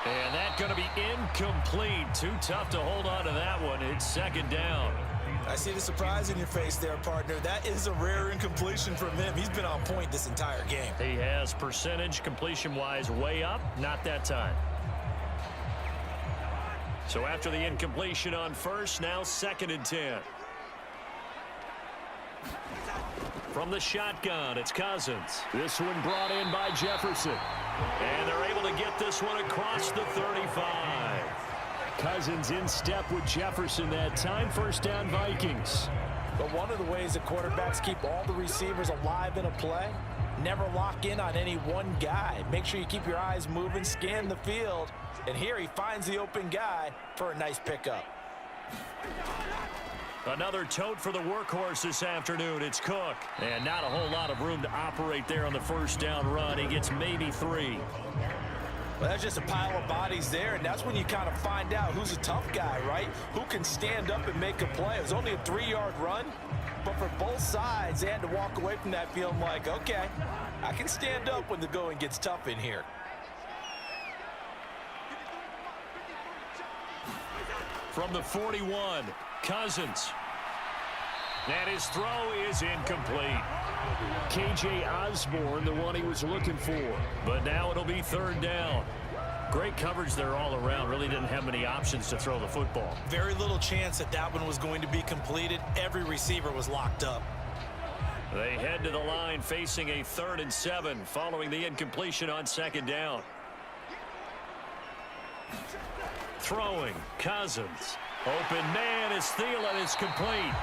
And that's going to be incomplete. Too tough to hold on to that one. It's 2nd down. I see the surprise in your face there, partner. That is a rare incompletion from him. He's been on point this entire game. He has percentage completion-wise way up. Not that time. So after the incompletion on 1st, now 2nd and 10. From the shotgun, it's Cousins. This one brought in by Jefferson. And they're able to get this one across the 35. Cousins in step with Jefferson that time. 1st down, Vikings. But one of the ways that quarterbacks keep all the receivers alive in a play, never lock in on any one guy. Make sure you keep your eyes moving, scan the field. And here he finds the open guy for a nice pickup. Another tote for the workhorse this afternoon. It's Cook. And not a whole lot of room to operate there on the 1st down run. He gets maybe 3. Well, that's just a pile of bodies there, and that's when you kind of find out who's a tough guy, right? Who can stand up and make a play. It was only a 3-yard run, But for both sides, they had to walk away from that feeling like, okay, I can stand up when the going gets tough in here. From the 41, Cousins. And his throw is incomplete. K.J. Osborne, the one he was looking for. But now it'll be third down. Great coverage there all around. Really didn't have many options to throw the football. Very little chance that that one was going to be completed. Every receiver was locked up. They head to the line facing a 3rd and 7 following the incompletion on 2nd down. Throwing, Cousins. Open man is Thielen. It's complete.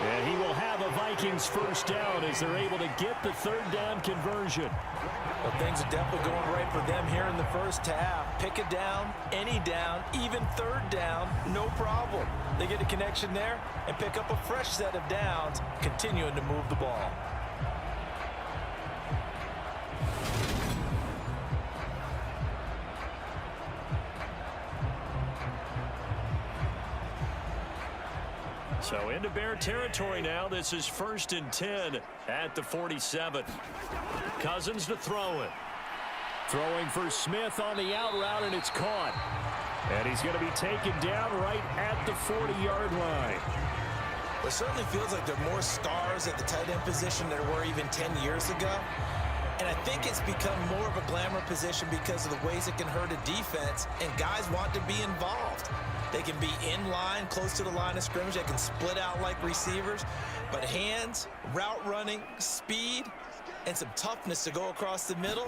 And he will have a Vikings first down as they're able to get the 3rd down conversion. Well, things are definitely going right for them here in the first half. Pick a down, any down, even 3rd down, no problem. They get a connection there and pick up a fresh set of downs, continuing to move the ball. So into Bear territory now. This is 1st and 10 at the 47. Cousins to throw it. Throwing for Smith on the out route, and it's caught. And he's going to be taken down right at the 40-yard line. It certainly feels like there are more stars at the tight end position than there were even 10 years ago. And I think it's become more of a glamour position because of the ways it can hurt a defense, and guys want to be involved. They can be in line, close to the line of scrimmage. They can split out like receivers. But hands, route running, speed, and some toughness to go across the middle,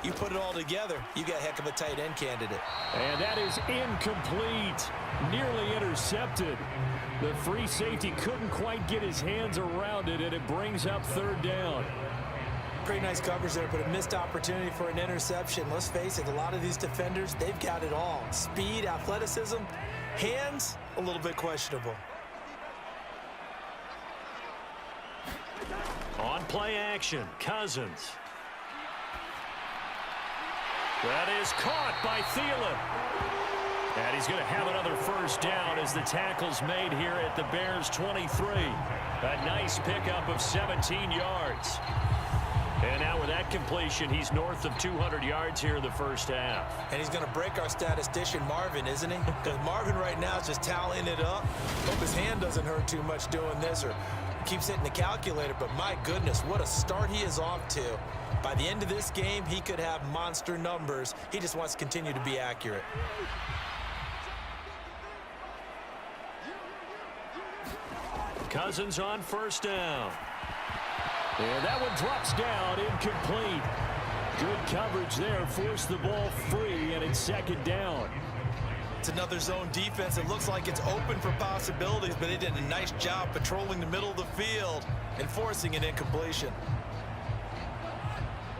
you put it all together, you got a heck of a tight end candidate. And that is incomplete. Nearly intercepted. The free safety couldn't quite get his hands around it, and it brings up 3rd down. Pretty nice coverage there, but a missed opportunity for an interception. Let's face it, a lot of these defenders, they've got it all. Speed, athleticism, hands, a little bit questionable. On play action, Cousins. That is caught by Thielen. And he's going to have another first down as the tackle's made here at the Bears' 23. A nice pickup of 17 yards. And now with that completion, he's north of 200 yards here in the first half. And he's going to break our statistician, Marvin, isn't he? Because Marvin right now is just tallying it up. Hope his hand doesn't hurt too much doing this or keeps hitting the calculator. But my goodness, what a start he is off to. By the end of this game, he could have monster numbers. He just wants to continue to be accurate. Cousins on first down. And that one drops down, incomplete. Good coverage there, forced the ball free, and it's 2nd down. It's another zone defense. It looks like it's open for possibilities, but they did a nice job patrolling the middle of the field and forcing an incompletion.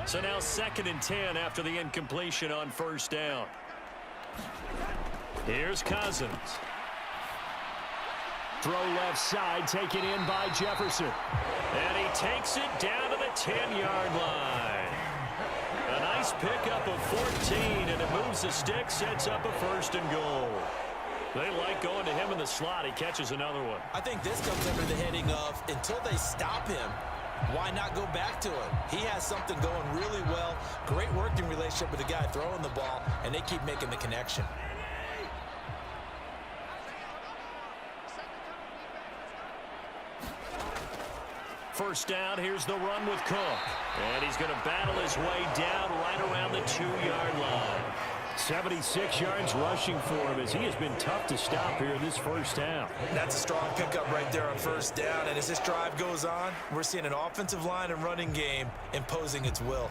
So now 2nd and 10 after the incompletion on first down. Here's Cousins. Throw left side, taken in by Jefferson. And he takes it down to the 10-yard line. A nice pickup of 14, and it moves the stick, sets up a 1st and goal. They like going to him in the slot. He catches another one. I think this comes under the heading of, until they stop him, why not go back to it? He has something going really well. Great working relationship with the guy throwing the ball, and they keep making the connection. First down, here's the run with Cook. And he's going to battle his way down right around the 2-yard line. 76 yards rushing for him as he has been tough to stop here in this first half. That's a strong pickup right there on first down. And as this drive goes on, we're seeing an offensive line and running game imposing its will.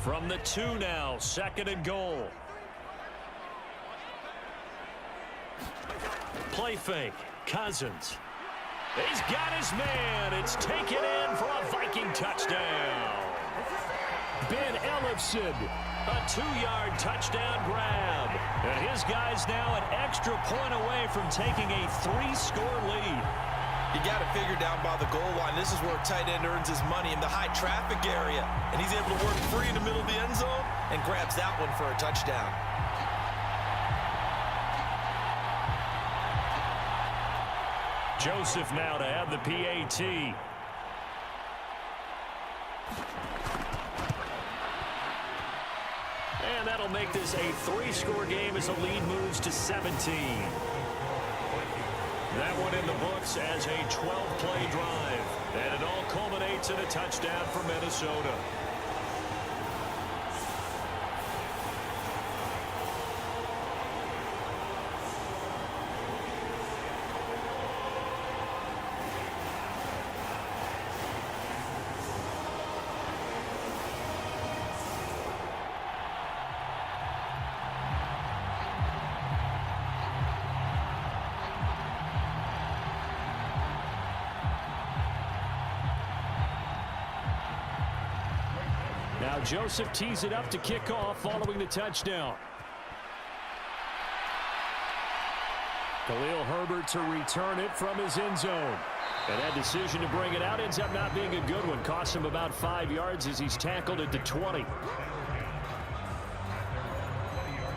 From the 2 now, 2nd and goal. Play fake, Cousins. He's got his man. It's taken in for a Viking touchdown. Ben Ellefson. A 2-yard touchdown grab. And his guy's now an extra point away from taking a 3-score lead. You got to figure down by the goal line. This is where a tight end earns his money, in the high traffic area. And he's able to work free in the middle of the end zone and grabs that one for a touchdown. Joseph now to have the PAT. And that'll make this a 3-score game as the lead moves to 17. That one in the books as a 12-play drive. And it all culminates in a touchdown for Minnesota. Now Joseph tees it up to kick off following the touchdown. Khalil Herbert to return it from his end zone. And that decision to bring it out ends up not being a good one. Costs him about 5 yards as he's tackled at the 20.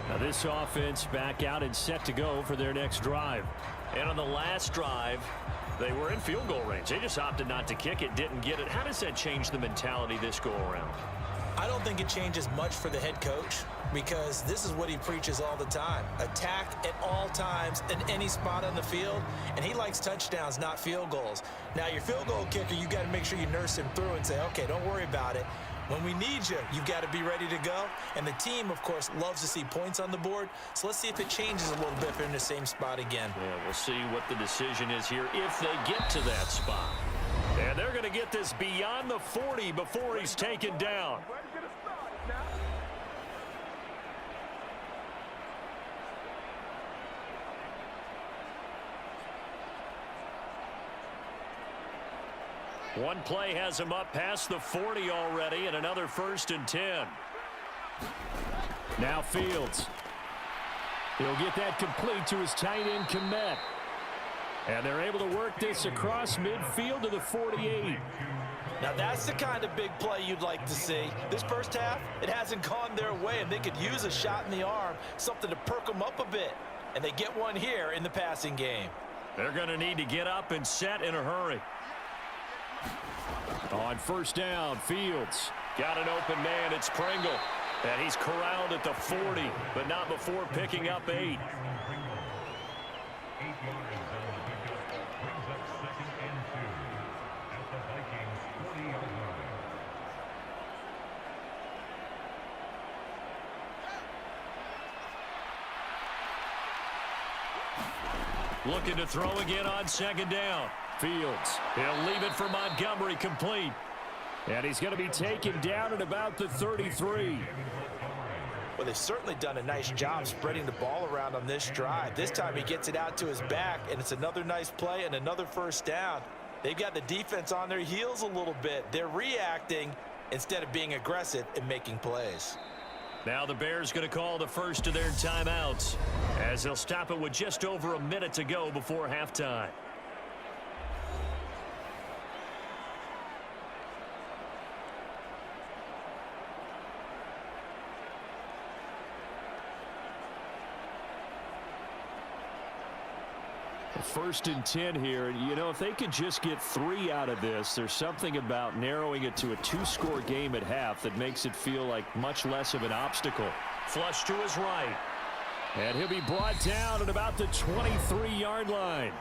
Now this offense back out and set to go for their next drive. And on the last drive, they were in field goal range. They just opted not to kick it, didn't get it. How does that change the mentality this go around? I don't think it changes much for the head coach because this is what he preaches all the time. Attack at all times in any spot on the field, and he likes touchdowns, not field goals. Now, your field goal kicker, you got to make sure you nurse him through and say, okay, don't worry about it. When we need you, you've got to be ready to go. And the team, of course, loves to see points on the board. So let's see if it changes a little bit if they're in the same spot again. Yeah, we'll see what the decision is here if they get to that spot. And they're going to get this beyond the 40 before he's taken down. One play has him up past the 40 already, and another 1st and 10. Now Fields. He'll get that complete to his tight end, Kmet. And they're able to work this across midfield to the 48. Now that's the kind of big play you'd like to see. This first half, it hasn't gone their way, and they could use a shot in the arm, something to perk them up a bit. And they get one here in the passing game. They're going to need to get up and set in a hurry. On 1st down, Fields. Got an open man, it's Pringle. And he's corralled at the 40, but not before picking up 8. Looking to throw again on 2nd down. Fields. He'll leave it for Montgomery, complete. And he's going to be taken down at about the 33. Well, they've certainly done a nice job spreading the ball around on this drive. This time he gets it out to his back, and it's another nice play and another 1st down. They've got the defense on their heels a little bit. They're reacting instead of being aggressive and making plays. Now the Bears going to call the first of their timeouts as they'll stop it with just over a minute to go before halftime. First and 10 here. You know, if they could just get 3 out of this, there's something about narrowing it to a 2-score game at half that makes it feel like much less of an obstacle. Flush to his right. And he'll be brought down at about the 23-yard line.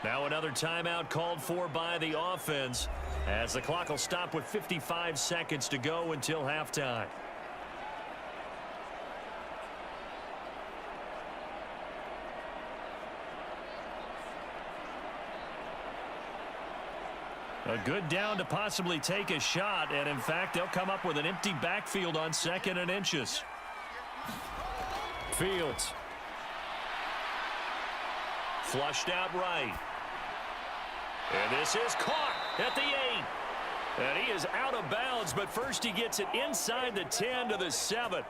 Now another timeout called for by the offense as the clock will stop with 55 seconds to go until halftime. A good down to possibly take a shot, and in fact, they'll come up with an empty backfield on 2nd and inches. Fields. Flushed out right. And this is caught at the 8. And he is out of bounds, but first he gets it inside the 10 to the 7.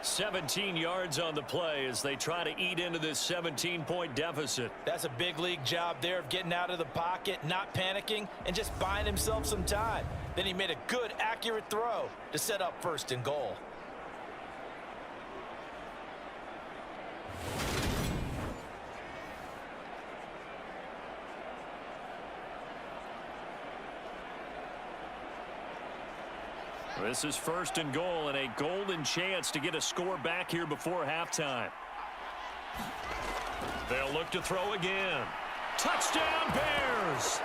17 yards on the play as they try to eat into this 17-point deficit. That's a big league job there of getting out of the pocket, not panicking, and just buying himself some time. Then he made a good, accurate throw to set up 1st and goal. This is 1st and goal and a golden chance to get a score back here before halftime. They'll look to throw again. Touchdown, Bears!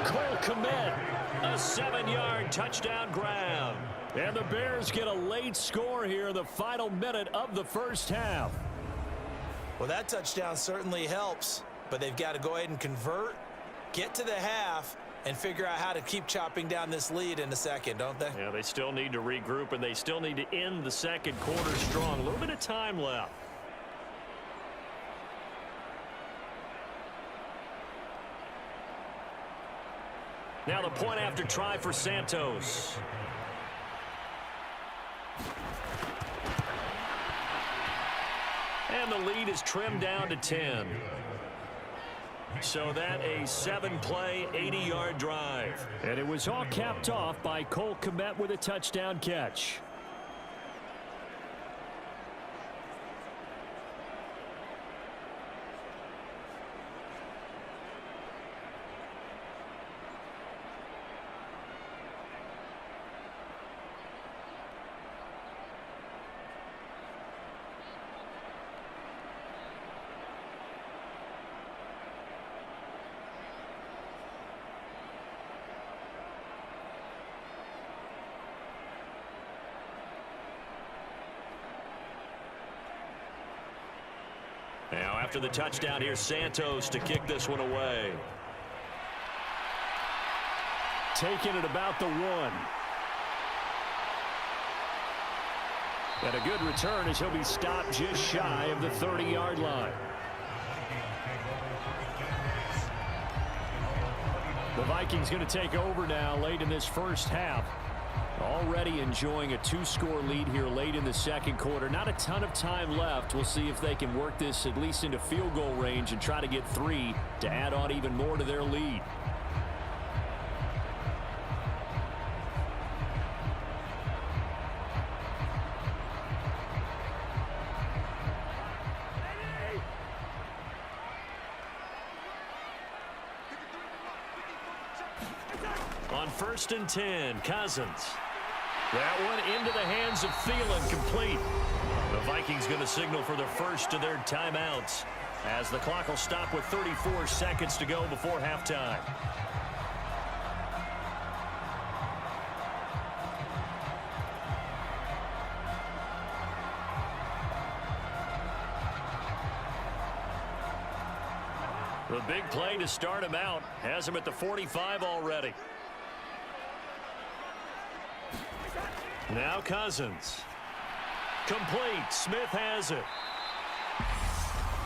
Cole Kmet, a 7-yard touchdown grab. And the Bears get a late score here in the final minute of the first half. Well, that touchdown certainly helps, but they've got to go ahead and convert, get to the half, and figure out how to keep chopping down this lead in the second, don't they? Yeah, they still need to regroup, and they still need to end the second quarter strong. A little bit of time left. Now the point after try for Santos. And the lead is trimmed down to 10. So that a 7-play, 80-yard drive. And it was all capped off by Cole Kmet with a touchdown catch. Now after the touchdown, here's Santos to kick this one away. Taking it about the 1. And a good return as he'll be stopped just shy of the 30-yard line. The Vikings going to take over now late in this first half. Already enjoying a 2-score lead here late in the second quarter. Not a ton of time left. We'll see if they can work this at least into field goal range and try to get 3 to add on even more to their lead. On 1st and 10, Cousins. That one into the hands of Thielen, complete. The Vikings going to signal for the first of their timeouts as the clock will stop with 34 seconds to go before halftime. The big play to start him out has him at the 45 already. Now Cousins. Complete. Smith has it.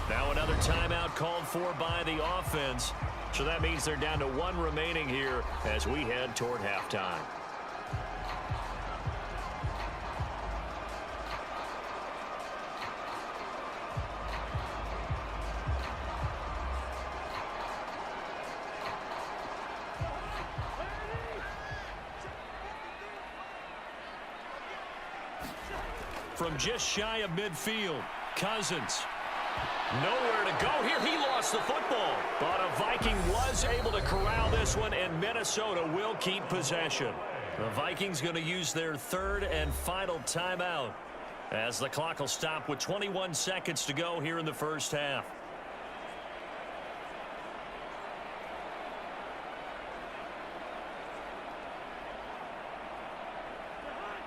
Now another timeout called for by the offense. So that means they're down to 1 remaining here as we head toward halftime. From just shy of midfield, Cousins. Nowhere to go here. He lost the football. But a Viking was able to corral this one, and Minnesota will keep possession. The Vikings going to use their 3rd and final timeout as the clock will stop with 21 seconds to go here in the first half.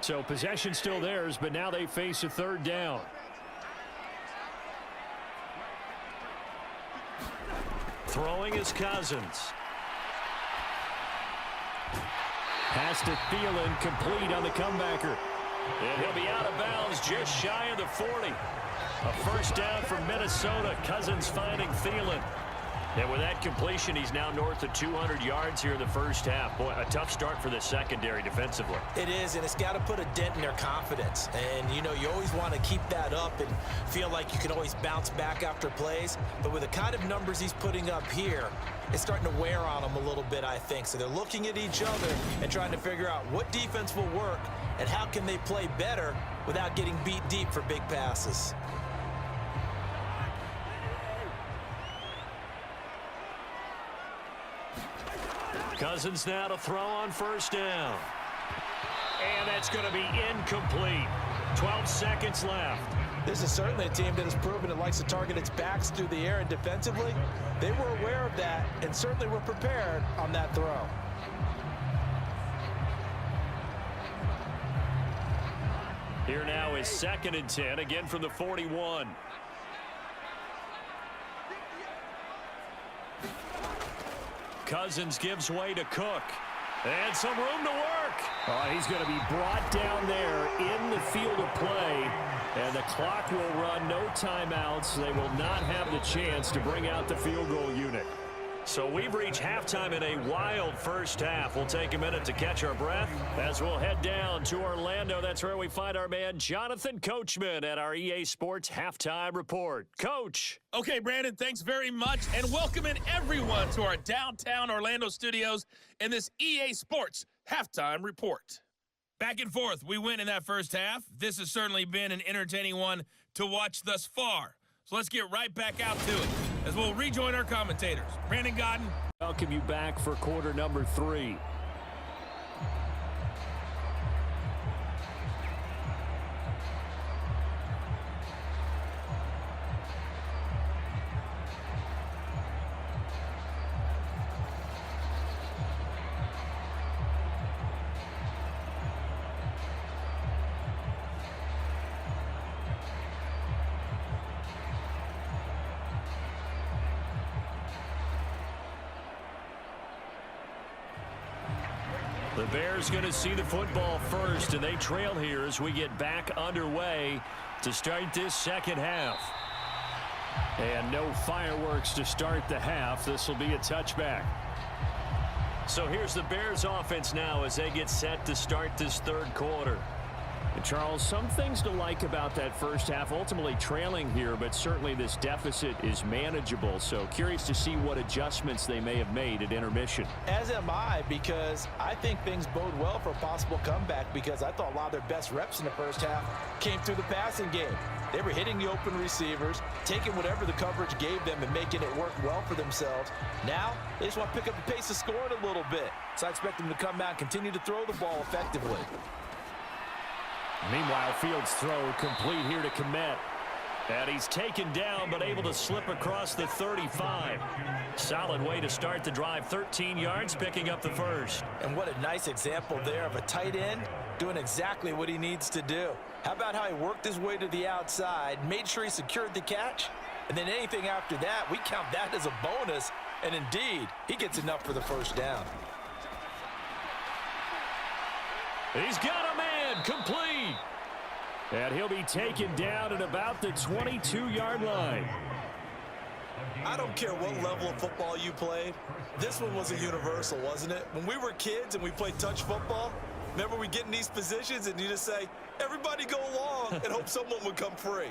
So possession still theirs, but now they face a 3rd down. Throwing is Cousins. Pass to Thielen, complete on the comebacker. And he'll be out of bounds just shy of the 40. A first down for Minnesota. Cousins finding Thielen. And with that completion, he's now north of 200 yards here in the first half. Boy, a tough start for the secondary defensively. It is, and it's got to put a dent in their confidence. And, you know, you always want to keep that up and feel like you can always bounce back after plays. But with the kind of numbers he's putting up here, it's starting to wear on them a little bit, I think. So they're looking at each other and trying to figure out what defense will work and how can they play better without getting beat deep for big passes. Cousins now to throw on first down. And that's going to be incomplete. 12 seconds left. This is certainly a team that has proven it likes to target its backs through the air, and defensively, they were aware of that and certainly were prepared on that throw. Here now is 2nd and 10, again from the 41. Cousins gives way to Cook. And some room to work. He's going to be brought down there in the field of play. And the clock will run, no timeouts. They will not have the chance to bring out the field goal unit. So we've reached halftime in a wild first half. We'll take a minute to catch our breath as we'll head down to Orlando. That's where we find our man Jonathan Coachman at our EA Sports Halftime Report. Coach. Okay, Brandon, thanks very much, and welcome in everyone to our downtown Orlando studios in this EA Sports Halftime Report. Back and forth, we win in that first half. This has certainly been an entertaining one to watch thus far. So let's get right back out to it as we'll rejoin our commentators. Brandon Godden. Welcome you back for quarter number 3. The Bears going to see the football first, and they trail here as we get back underway to start this second half. And no fireworks to start the half. This will be a touchback. So here's the Bears offense now as they get set to start this third quarter. And Charles, some things to like about that first half. Ultimately trailing here, but certainly this deficit is manageable. So curious to see what adjustments they may have made at intermission. As am I, because I think things bode well for a possible comeback, because I thought a lot of their best reps in the first half came through the passing game. They were hitting the open receivers, taking whatever the coverage gave them and making it work well for themselves. Now, they just want to pick up the pace of scoring a little bit. So I expect them to come out and continue to throw the ball effectively. Meanwhile, Fields' throw complete here to Kmet. And he's taken down but able to slip across the 35. Solid way to start the drive. 13 yards, picking up the first. And what a nice example there of a tight end doing exactly what he needs to do. How about how he worked his way to the outside, made sure he secured the catch, and then anything after that, we count that as a bonus. And indeed, he gets enough for the first down. He's got a man, complete. And he'll be taken down at about the 22-yard line. I don't care what level of football you played. This one was a universal, wasn't it? When we were kids and we played touch football, remember we get in these positions and you just say, everybody go along and hope someone would come free.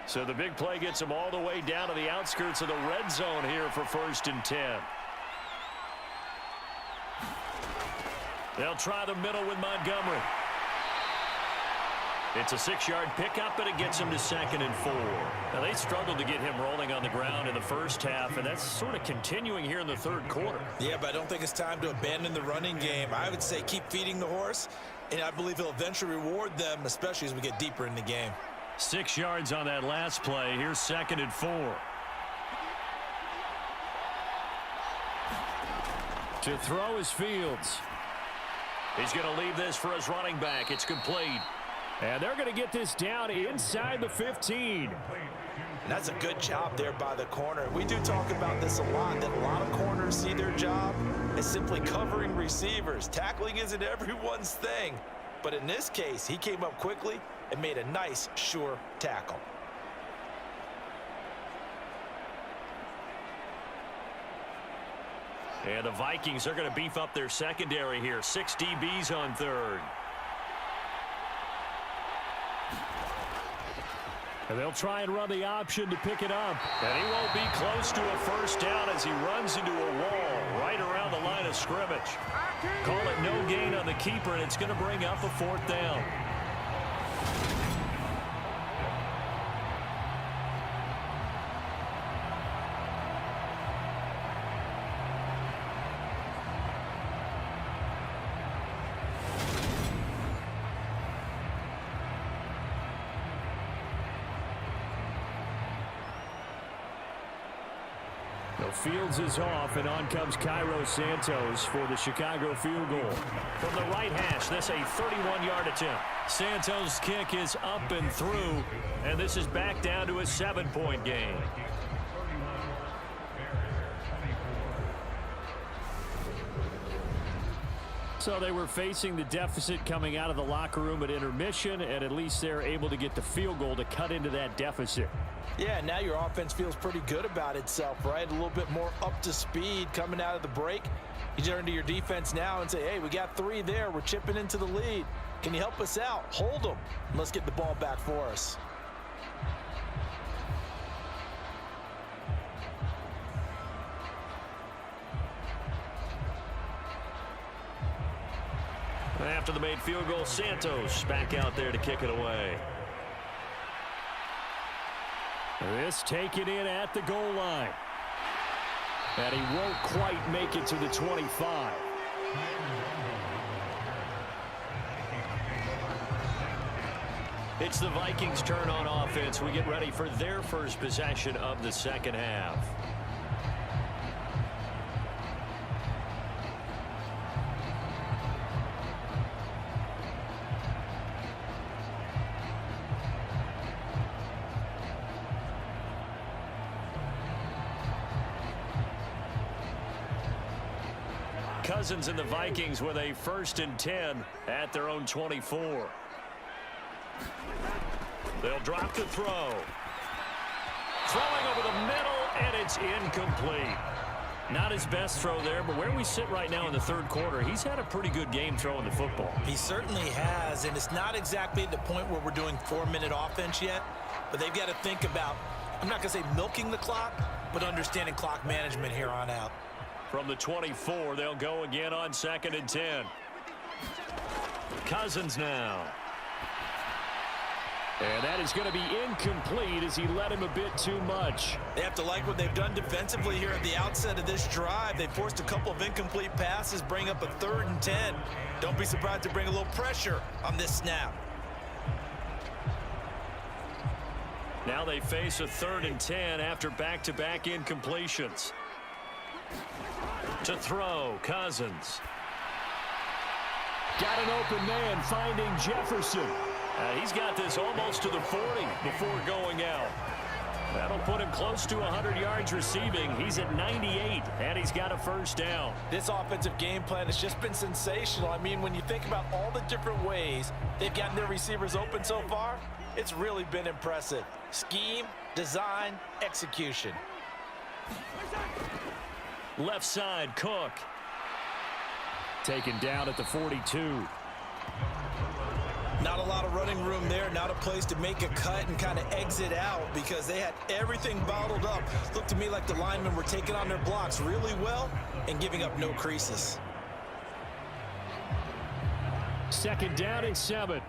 So the big play gets him all the way down to the outskirts of the red zone here for 1st and 10. They'll try the middle with Montgomery. It's a 6-yard pickup, but it gets him to 2nd and 4. Now, they struggled to get him rolling on the ground in the first half, and that's sort of continuing here in the third quarter. Yeah, but I don't think it's time to abandon the running game. I would say keep feeding the horse, and I believe he'll eventually reward them, especially as we get deeper in the game. 6 yards on that last play. Here's 2nd and 4. To throw is Fields. He's going to leave this for his running back. It's complete. And they're going to get this down inside the 15. And that's a good job there by the corner. We do talk about this a lot, that a lot of corners see their job as simply covering receivers. Tackling isn't everyone's thing. But in this case, he came up quickly and made a nice, sure tackle. And the Vikings are going to beef up their secondary here. 6 DBs on third. And they'll try and run the option to pick it up. And he won't be close to a first down as he runs into a wall right around the line of scrimmage. Call it no gain on the keeper, and it's going to bring up a 4th down. Fields is off, and on comes Cairo Santos for the Chicago field goal. From the right hash, this a 31-yard attempt. Santos' kick is up and through, and this is back down to a 7-point game. So they were facing the deficit coming out of the locker room at intermission, and at least they're able to get the field goal to cut into that deficit. Yeah, now your offense feels pretty good about itself, right? A little bit more up to speed coming out of the break. You turn to your defense now and say, hey, we got 3 there. We're chipping into the lead. Can you help us out? Hold them. Let's get the ball back for us. After the made field goal, Santos back out there to kick it away. This taken in at the goal line. And he won't quite make it to the 25. It's the Vikings' turn on offense. We get ready for their first possession of the second half. Cousins and the Vikings with a 1st and 10 at their own 24. They'll drop the throw. Throwing over the middle, and it's incomplete. Not his best throw there, but where we sit right now in the 3rd quarter, he's had a pretty good game throwing the football. He certainly has, and it's not exactly at the point where we're doing 4-minute offense yet, but they've got to think about, I'm not going to say milking the clock, but understanding clock management here on out. From the 24, they'll go again on 2nd and 10. Cousins now. And that is going to be incomplete as he led him a bit too much. They have to like what they've done defensively here at the outset of this drive. They forced a couple of incomplete passes, bring up a 3rd and 10. Don't be surprised to bring a little pressure on this snap. Now they face a 3rd and 10 after back-to-back incompletions. To throw, Cousins. Got an open man finding Jefferson. He's got this almost to the 40 before going out. That'll put him close to 100 yards receiving. He's at 98, and he's got a 1st down. This offensive game plan has just been sensational. I mean, when you think about all the different ways they've gotten their receivers open so far, it's really been impressive. Scheme, design, execution. Left side, Cook. Taken down at the 42. Not a lot of running room there, not a place to make a cut and kind of exit out because they had everything bottled up. Looked to me like the linemen were taking on their blocks really well and giving up no creases. 2nd down and 7.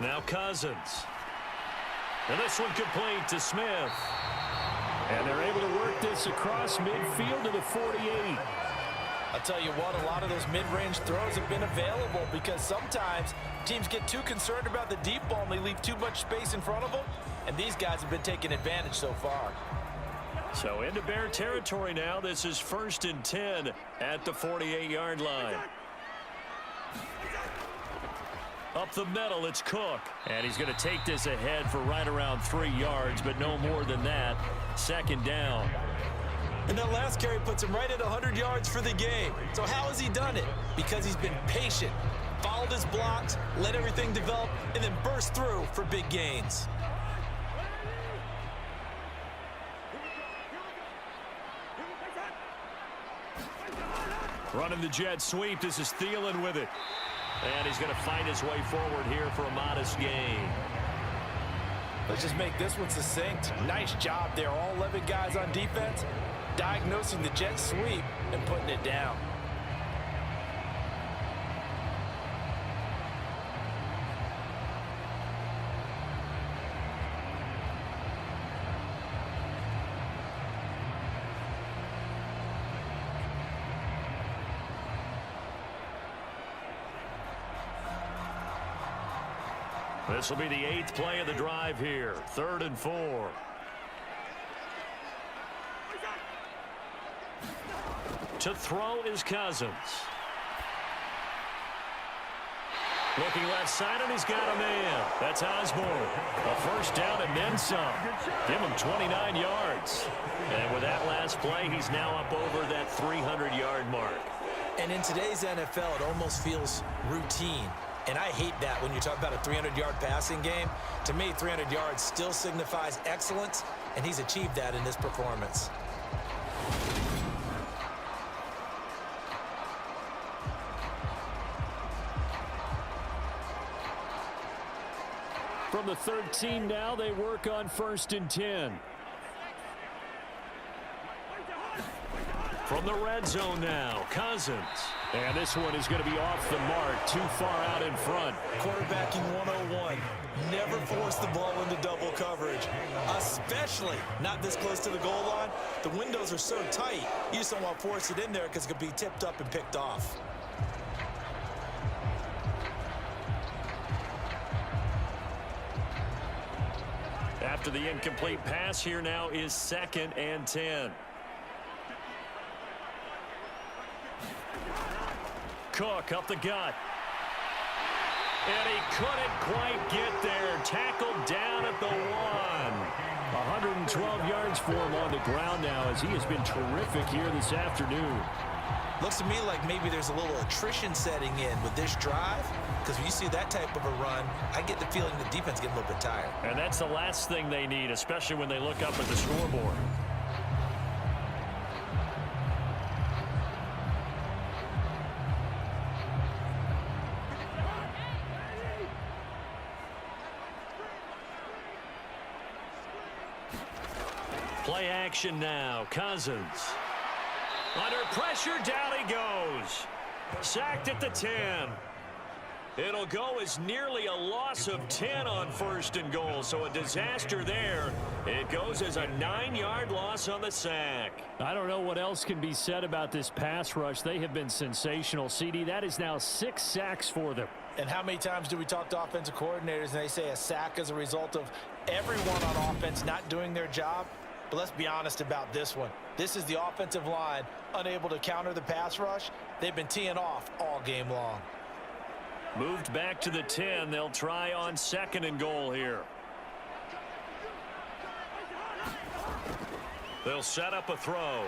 Now Cousins. And this one complete to Smith. And they're able to work this across midfield to the 48. I'll tell you what, a lot of those mid-range throws have been available because sometimes teams get too concerned about the deep ball and they leave too much space in front of them, and these guys have been taking advantage so far. So into Bear territory now. This is 1st and 10 at the 48-yard line. Up the middle, it's Cook. And he's going to take this ahead for right around 3 yards, but no more than that. 2nd down. And that last carry puts him right at 100 yards for the game. So how has he done it? Because he's been patient, followed his blocks, let everything develop, and then burst through for big gains. Running the jet sweep. This is Thielen with it. And he's going to find his way forward here for a modest gain. Let's just make this one succinct. Nice job there. All 11 guys on defense diagnosing the jet sweep and putting it down. This will be the 8th play of the drive here. 3rd and 4. To throw is Cousins. Looking left side, and he's got a man. That's Osborne. A first down and then some. Give him 29 yards. And with that last play, he's now up over that 300-yard mark. And in today's NFL, it almost feels routine. And I hate that when you talk about a 300-yard passing game. To me, 300 yards still signifies excellence, and he's achieved that in this performance. From the 13 now, they work on 1st and 10. From the red zone now, Cousins. And this one is going to be off the mark, too far out in front. Quarterbacking 101. Never force the ball into double coverage, especially not this close to the goal line. The windows are so tight, you just don't want to force it in there because it could be tipped up and picked off. After the incomplete pass, here now is 2nd and 10. Cook up the gut. And he couldn't quite get there. Tackled down at the 1. 112 yards for him on the ground now as he has been terrific here this afternoon. Looks to me like maybe there's a little attrition setting in with this drive, because when you see that type of a run, I get the feeling the defense getting a little bit tired. And that's the last thing they need, especially when they look up at the scoreboard. Play action now. Cousins. Under pressure, down he goes. Sacked at the 10. It'll go as nearly a loss of 10 on 1st and goal, so a disaster there. It goes as a 9-yard loss on the sack. I don't know what else can be said about this pass rush. They have been sensational, CD. That is now 6 sacks for them. And how many times do we talk to offensive coordinators and they say a sack is a result of everyone on offense not doing their job? But let's be honest about this one. This is the offensive line unable to counter the pass rush. They've been teeing off all game long. Moved back to the 10. They'll try on 2nd and goal here. They'll set up a throw.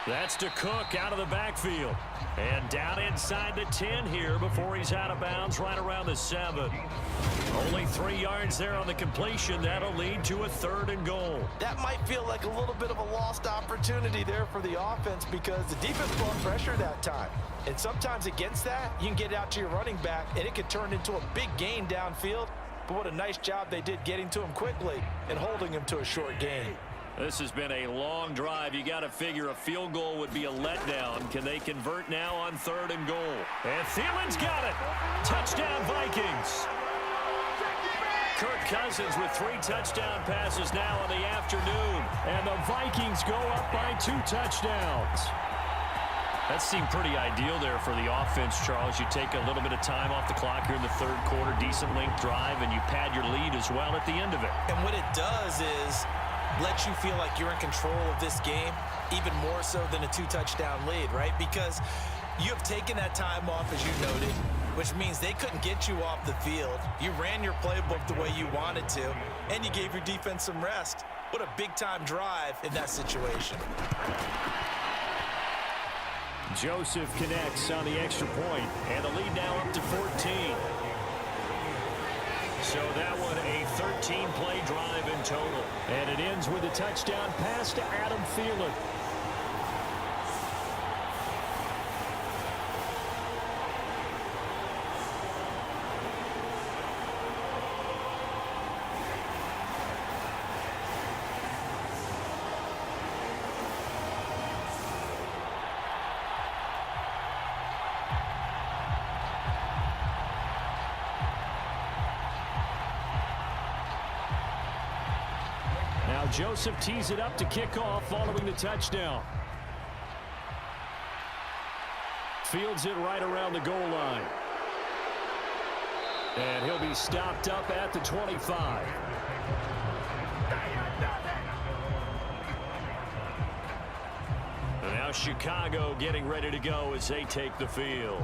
That's to Cook out of the backfield. And down inside the 10 here before he's out of bounds right around the 7. Only 3 yards there on the completion. That'll lead to a 3rd and goal. That might feel like a little bit of a lost opportunity there for the offense because the defense brought pressure that time. And sometimes against that, you can get out to your running back, and it could turn into a big gain downfield. But what a nice job they did getting to him quickly and holding him to a short gain. This has been a long drive. You got to figure a field goal would be a letdown. Can they convert now on 3rd and goal? And Thielen's got it. Touchdown, Vikings. Kirk Cousins with 3 touchdown passes now in the afternoon. And the Vikings go up by 2 touchdowns. That seemed pretty ideal there for the offense, Charles. You take a little bit of time off the clock here in the 3rd quarter, decent length drive, and you pad your lead as well at the end of it. And what it does is let you feel like you're in control of this game, even more so than a 2-touchdown lead, right? Because you have taken that time off, as you noted, which means they couldn't get you off the field. You ran your playbook the way you wanted to, and you gave your defense some rest. What a big-time drive in that situation. Joseph connects on the extra point, and the lead now up to 14. So that one a 13-play drive in total. And it ends with a touchdown pass to Adam Thielen. Joseph tees it up to kick off following the touchdown. Fields it right around the goal line. And he'll be stopped up at the 25. And now Chicago getting ready to go as they take the field.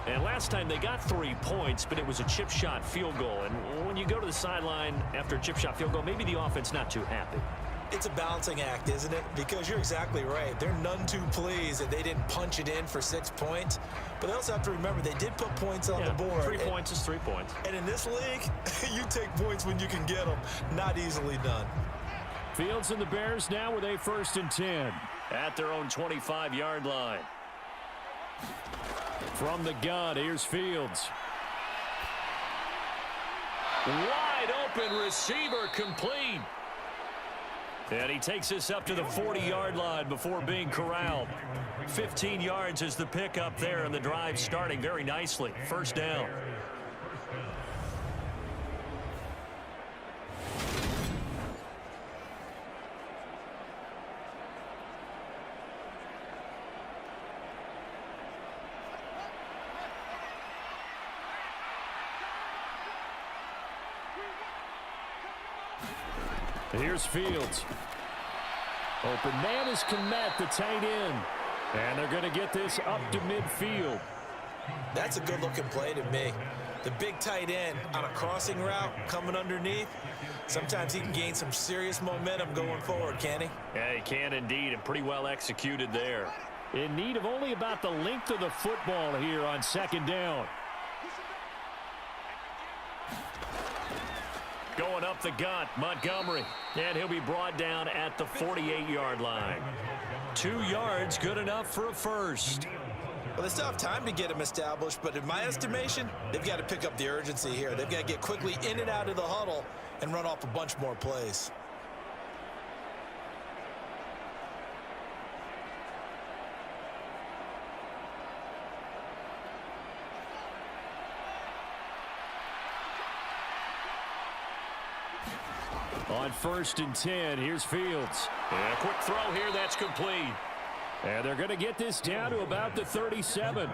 And last time they got 3 points, but it was a chip shot field goal. And when you go to the sideline after a chip shot field goal, maybe the offense not too happy. It's a balancing act, isn't it? Because you're exactly right. They're none too pleased that they didn't punch it in for 6 points. But they also have to remember they did put points on the board. 3 points is 3 points. And in this league, you take points when you can get them. Not easily done. Fields and the Bears now with a 1st and 10 at their own 25-yard line. From the gun, here's Fields. Wide open receiver complete. And he takes us up to the 40-yard line before being corralled. 15 yards is the pickup there, and the drive starting very nicely. 1st down. Here's Fields. Open man is Kmet, the tight end. And they're going to get this up to midfield. That's a good-looking play to me. The big tight end on a crossing route coming underneath. Sometimes he can gain some serious momentum going forward, can he? Yeah, he can indeed, and pretty well executed there. In need of only about the length of the football here on 2nd down. Going up the gut, Montgomery. And he'll be brought down at the 48-yard line. 2 yards, good enough for a 1st. Well, they still have time to get him established, but in my estimation, they've got to pick up the urgency here. They've got to get quickly in and out of the huddle and run off a bunch more plays. On 1st and 10, here's Fields. And a quick throw here, that's complete. And they're going to get this down to about the 37.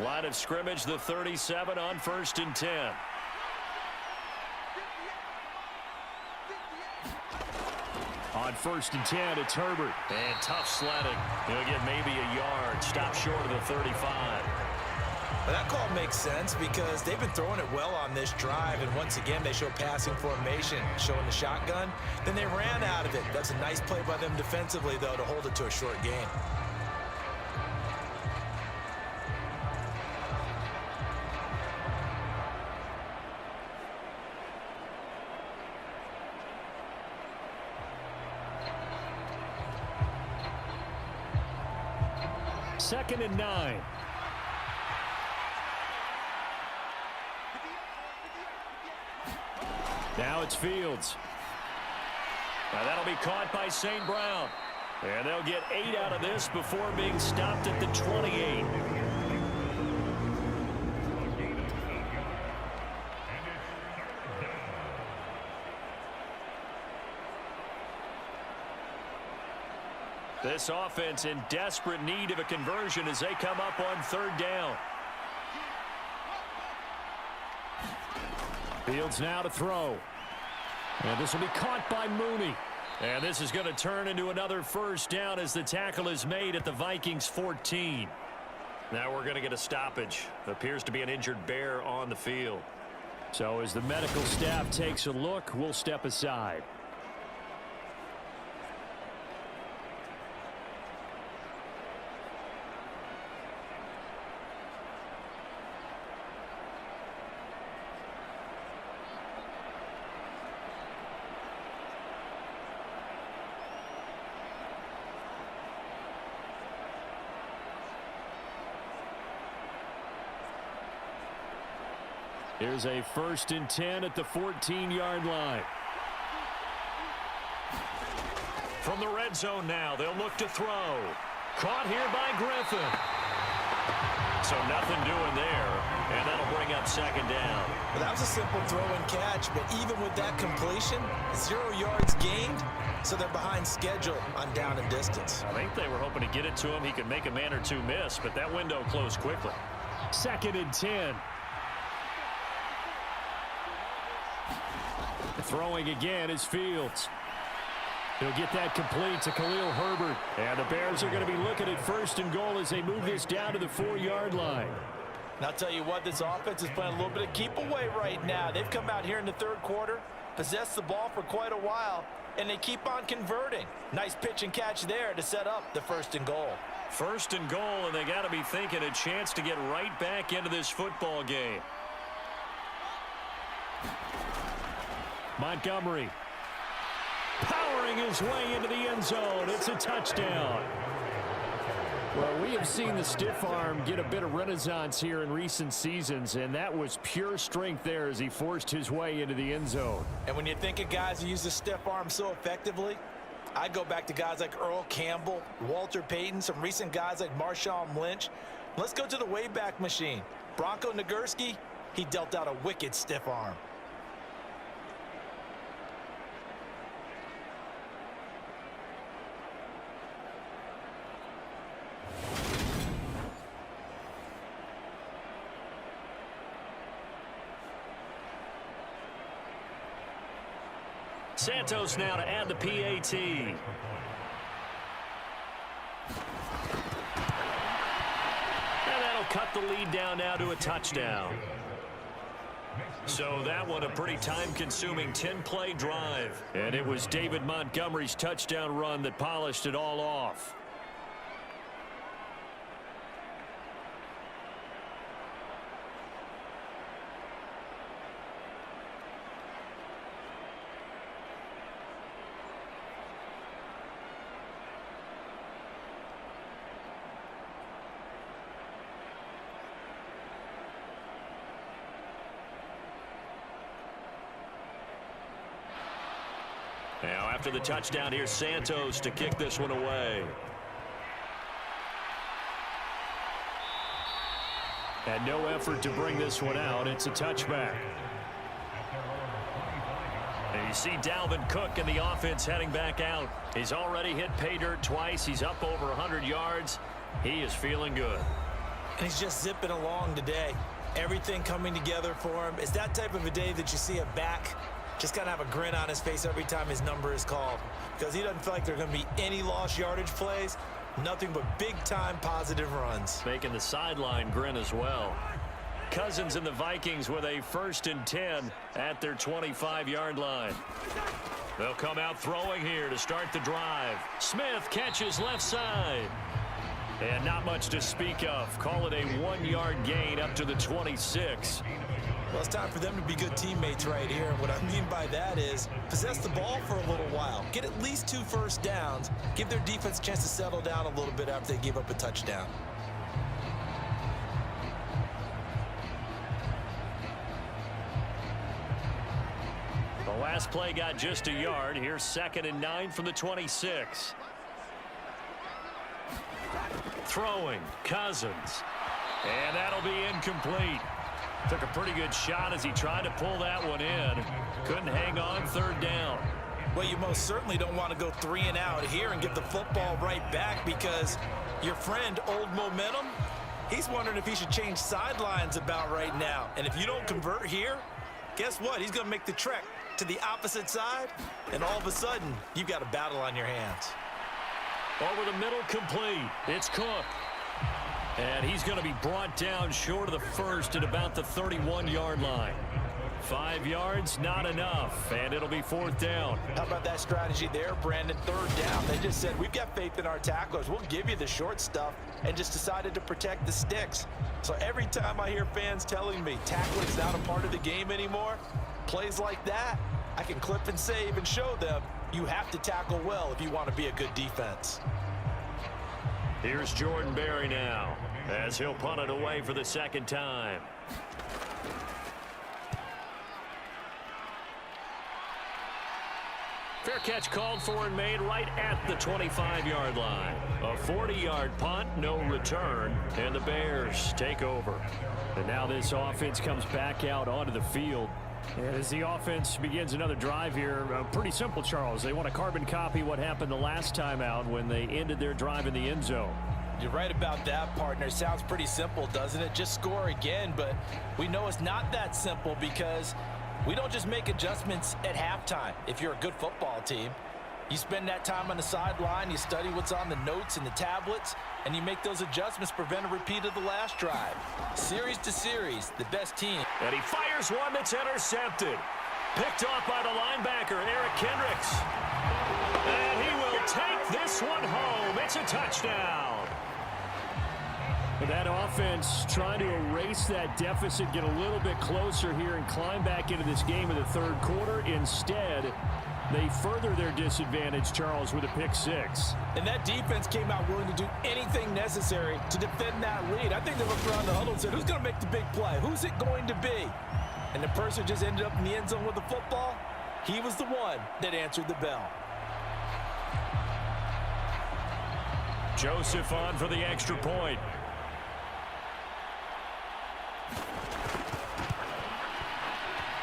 Line of scrimmage, the 37 on 1st and 10. On 1st and 10, it's Herbert. And tough sledding. He'll get maybe a yard. Stop short of the 35. Well, that call makes sense because they've been throwing it well on this drive, and once again, they show passing formation, showing the shotgun. Then they ran out of it. That's a nice play by them defensively, though, to hold it to a short gain. Second and 9. Now it's Fields. Now that'll be caught by St. Brown. And they'll get 8 out of this before being stopped at the 28. This offense in desperate need of a conversion as they come up on 3rd down. Fields now to throw. And this will be caught by Mooney. And this is going to turn into another 1st down as the tackle is made at the Vikings 14. Now we're going to get a stoppage. Appears to be an injured Bear on the field. So as the medical staff takes a look, we'll step aside. Here's a 1st and 10 at the 14-yard line. From the red zone now, they'll look to throw. Caught here by Griffin. So nothing doing there, and that'll bring up second down. Well, that was a simple throw and catch, but even with that completion, 0 yards gained, so they're behind schedule on down and distance. I think they were hoping to get it to him. He could make a man or two miss, but that window closed quickly. 2nd and 10. Throwing again is Fields. He'll get that complete to Khalil Herbert. And the Bears are going to be looking at 1st and goal as they move this down to the 4-yard line. And I'll tell you what, this offense is playing a little bit of keep away right now. They've come out here in the 3rd quarter, possessed the ball for quite a while, and they keep on converting. Nice pitch and catch there to set up the 1st and goal. 1st and goal, and they got to be thinking a chance to get right back into this football game. Montgomery powering his way into the end zone. It's a touchdown. Well, we have seen the stiff arm get a bit of renaissance here in recent seasons, and that was pure strength there as he forced his way into the end zone. And when you think of guys who use the stiff arm so effectively, I go back to guys like Earl Campbell, Walter Payton, some recent guys like Marshawn Lynch. Let's go to the Wayback Machine. Bronco Nagurski, he dealt out a wicked stiff arm. Santos now to add the PAT. And that'll cut the lead down now to a touchdown. So that one a pretty time-consuming 10-play drive. And it was David Montgomery's touchdown run that polished it all off. Now after the touchdown, here's Santos to kick this one away. And no effort to bring this one out. It's a touchback. And you see Dalvin Cook and the offense heading back out. He's already hit pay dirt twice. He's up over 100 yards. He is feeling good. And he's just zipping along today. Everything coming together for him. It's that type of a day that you see a back just kind of have a grin on his face every time his number is called, because he doesn't feel like there are going to be any lost yardage plays, nothing but big-time positive runs. Making the sideline grin as well. Cousins and the Vikings with a 1st and 10 at their 25-yard line. They'll come out throwing here to start the drive. Smith catches left side. And not much to speak of. Call it a 1-yard gain up to the 26. Well, it's time for them to be good teammates right here. And what I mean by that is possess the ball for a little while. Get at least 2 first downs. Give their defense a chance to settle down a little bit after they give up a touchdown. The last play got just a yard. Here's 2nd and 9 from the 26. Throwing, Cousins. And that'll be incomplete. Took a pretty good shot as he tried to pull that one in. Couldn't hang on 3rd down. Well, you most certainly don't want to go 3 and out here and give the football right back, because your friend, Old Momentum, he's wondering if he should change sidelines about right now. And if you don't convert here, guess what? He's going to make the trek to the opposite side, and all of a sudden, you've got a battle on your hands. Over the middle, complete. It's Cook. And he's going to be brought down short of the 1st at about the 31-yard line. 5 yards, not enough, and it'll be 4th down. How about that strategy there, Brandon? 3rd down. They just said, we've got faith in our tacklers. We'll give you the short stuff, and just decided to protect the sticks. So every time I hear fans telling me tackling's not a part of the game anymore, plays like that, I can clip and save and show them you have to tackle well if you want to be a good defense. Here's Jordan Berry now, as he'll punt it away for the 2nd time. Fair catch called for and made right at the 25-yard line. A 40-yard punt, no return, and the Bears take over. And now this offense comes back out onto the field. And as the offense begins another drive here, pretty simple, Charles. They want to carbon copy what happened the last time out when they ended their drive in the end zone. You're right about that, partner. Sounds pretty simple, doesn't it? Just score again, but we know it's not that simple because we don't just make adjustments at halftime. If you're a good football team, you spend that time on the sideline, you study what's on the notes and the tablets, and you make those adjustments, prevent a repeat of the last drive. Series to series, the best team. And he fires one that's intercepted. Picked off by the linebacker, Eric Kendricks. And he will take this one home. It's a touchdown. That offense trying to erase that deficit, get a little bit closer here and climb back into this game in the third quarter. Instead, they further their disadvantage, Charles, with a pick six. And that defense came out willing to do anything necessary to defend that lead. I think they looked around the huddle and said, who's going to make the big play? Who's it going to be? And the person just ended up in the end zone with the football. He was the one that answered the bell. Joseph on for the extra point.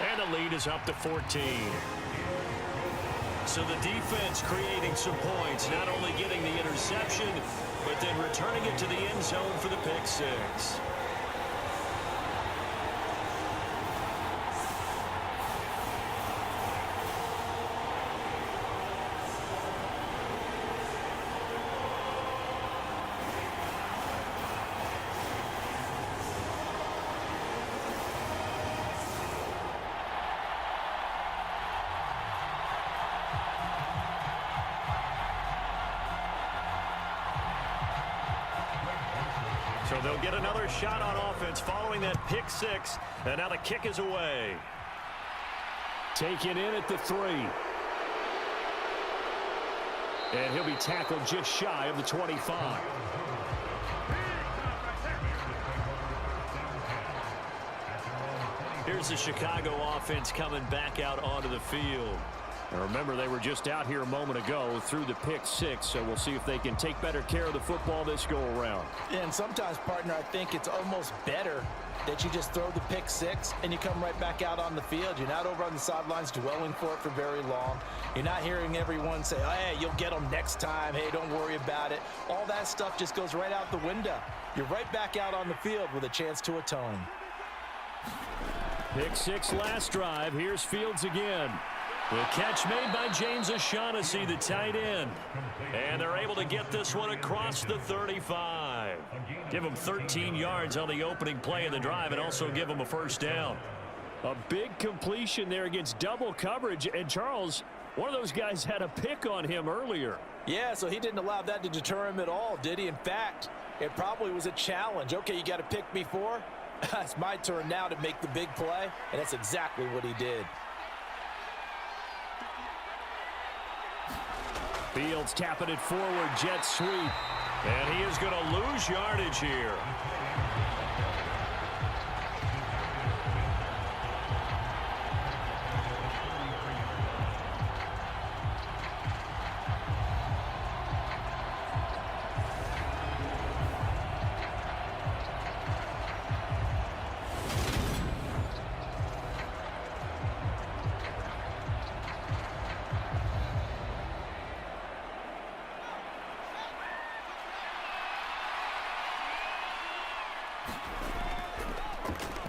And the lead is up to 14. So the defense creating some points, not only getting the interception, but then returning it to the end zone for the pick six. So they'll get another shot on offense following that pick six. And now the kick is away. Taken in at the 3. And he'll be tackled just shy of the 25. Here's the Chicago offense coming back out onto the field. And remember, they were just out here a moment ago through the pick six, so we'll see if they can take better care of the football this go-around. And sometimes, partner, I think it's almost better that you just throw the pick six and you come right back out on the field. You're not over on the sidelines dwelling for it for very long. You're not hearing everyone say, oh, hey, you'll get them next time. Hey, don't worry about it. All that stuff just goes right out the window. You're right back out on the field with a chance to atone. Pick six last drive. Here's Fields again. The catch made by James O'Shaughnessy, the tight end. And they're able to get this one across the 35. Give them 13 yards on the opening play of the drive and also give them a first down. A big completion there against double coverage. And Charles, one of those guys had a pick on him earlier. Yeah, so he didn't allow that to deter him at all, did he? In fact, it probably was a challenge. Okay, you got a pick before? It's my turn now to make the big play. And that's exactly what he did. Fields tapping it forward, jet sweep. And he is going to lose yardage here.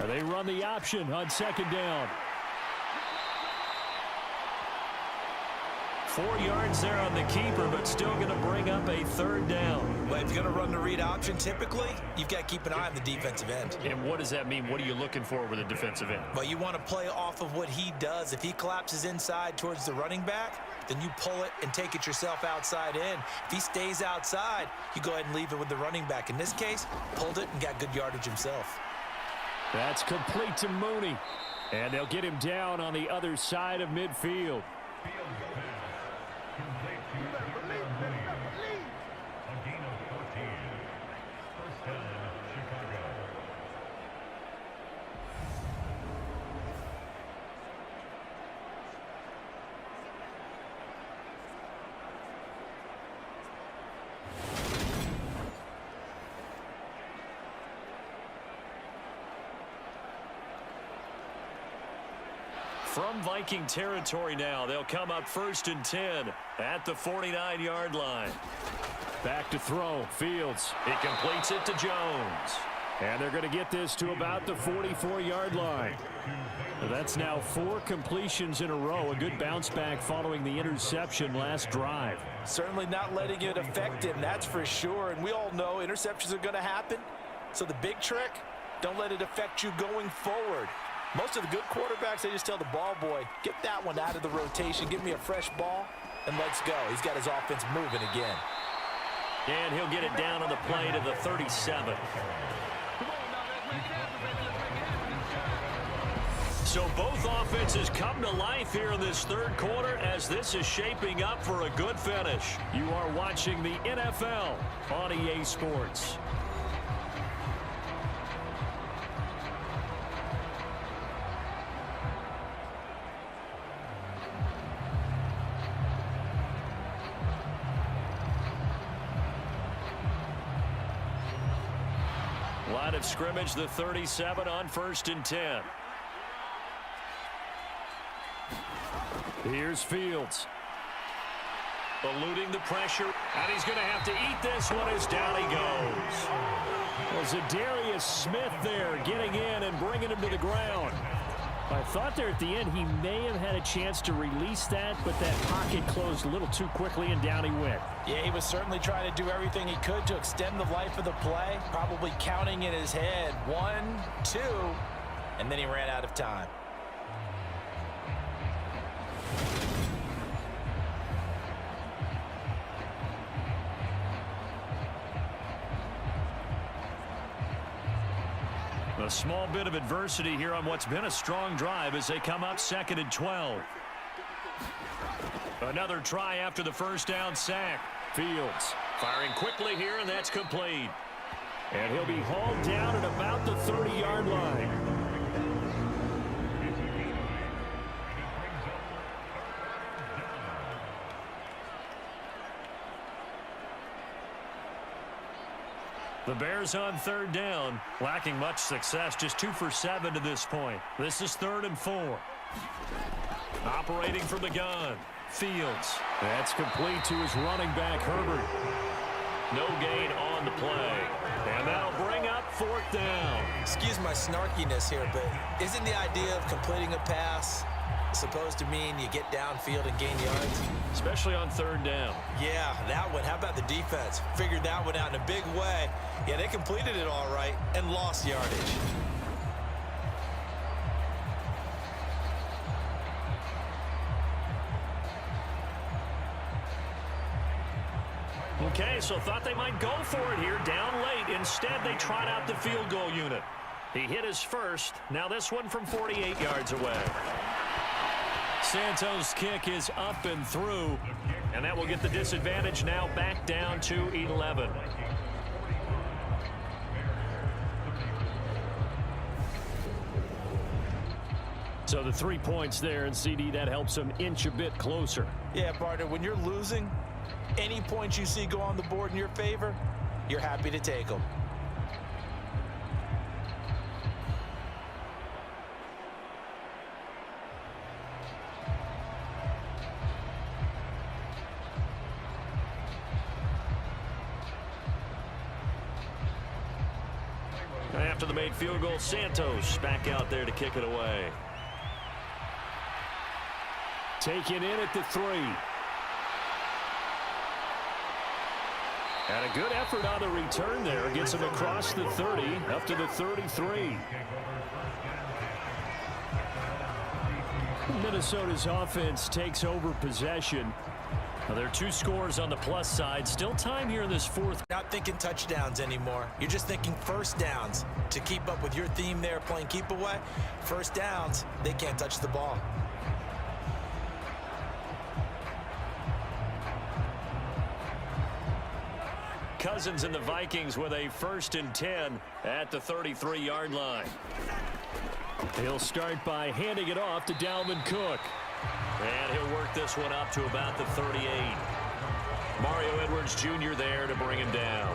They run the option on second down. 4 yards there on the keeper, but still going to bring up a third down. Well, if you're going to run the read option, typically, you've got to keep an eye on the defensive end. And what does that mean? What are you looking for with a defensive end? Well, you want to play off of what he does. If he collapses inside towards the running back, then you pull it and take it yourself outside in. If he stays outside, you go ahead and leave it with the running back. In this case, pulled it and got good yardage himself. That's complete to Mooney. And they'll get him down on the other side of midfield. From Viking territory now, they'll come up 1st and 10 at the 49-yard line. Back to throw. Fields. He completes it to Jones. And they're going to get this to about the 44-yard line. That's now 4 completions in a row. A good bounce back following the interception last drive. Certainly not letting it affect him, that's for sure. And we all know interceptions are going to happen. So the big trick, don't let it affect you going forward. Most of the good quarterbacks, they just tell the ball boy, get that one out of the rotation, give me a fresh ball, and let's go. He's got his offense moving again. And he'll get it down on the play to the 37. So both offenses come to life here in this third quarter as this is shaping up for a good finish. You are watching the NFL on EA Sports. Line of scrimmage, the 37 on 1st and 10. Here's Fields. Eluding the pressure, and he's going to have to eat this one as down he goes. Well, Zadarius Smith there getting in and bringing him to the ground. I thought there at the end he may have had a chance to release that, but that pocket closed a little too quickly and down he went. Yeah, he was certainly trying to do everything he could to extend the life of the play, probably counting in his head 1, 2, and then he ran out of time. A small bit of adversity here on what's been a strong drive as they come up 2nd and 12. Another try after the first down sack. Fields Firing quickly here, and that's complete. And he'll be hauled down at about the 30-yard line. The Bears on 3rd down, lacking much success, just 2 for 7 to this point. This is 3rd and 4. Operating from the gun, Fields. That's complete to his running back, Herbert. No gain on the play. And that'll bring up 4th down. Excuse my snarkiness here, but isn't the idea of completing a pass supposed to mean you get downfield and gain yards? Especially on 3rd down. Yeah, that one. How about the defense? Figured that one out in a big way. Yeah, they completed it all right and lost yardage. Okay, so thought they might go for it here, down late. Instead, they tried out the field goal unit. He hit his first. Now this one from 48 yards away. Santos' kick is up and through, and that will get the disadvantage now back down to 11. So the 3 points there, and CD, that helps him inch a bit closer. Yeah, partner, when you're losing, any points you see go on the board in your favor, you're happy to take them. After the made field goal, Santos back out there to kick it away. Taken in at the 3. And a good effort on the return there. Gets him across the 30, up to the 33. Minnesota's offense takes over possession. Well, there are 2 scores on the plus side. Still time here in this 4th. Not thinking touchdowns anymore. You're just thinking first downs. To keep up with your theme there, playing keep away, first downs, they can't touch the ball. Cousins and the Vikings with a 1st and 10 at the 33-yard line. He'll start by handing it off to Dalvin Cook. And he'll work this one up to about the 38. Mario Edwards Jr. there to bring him down.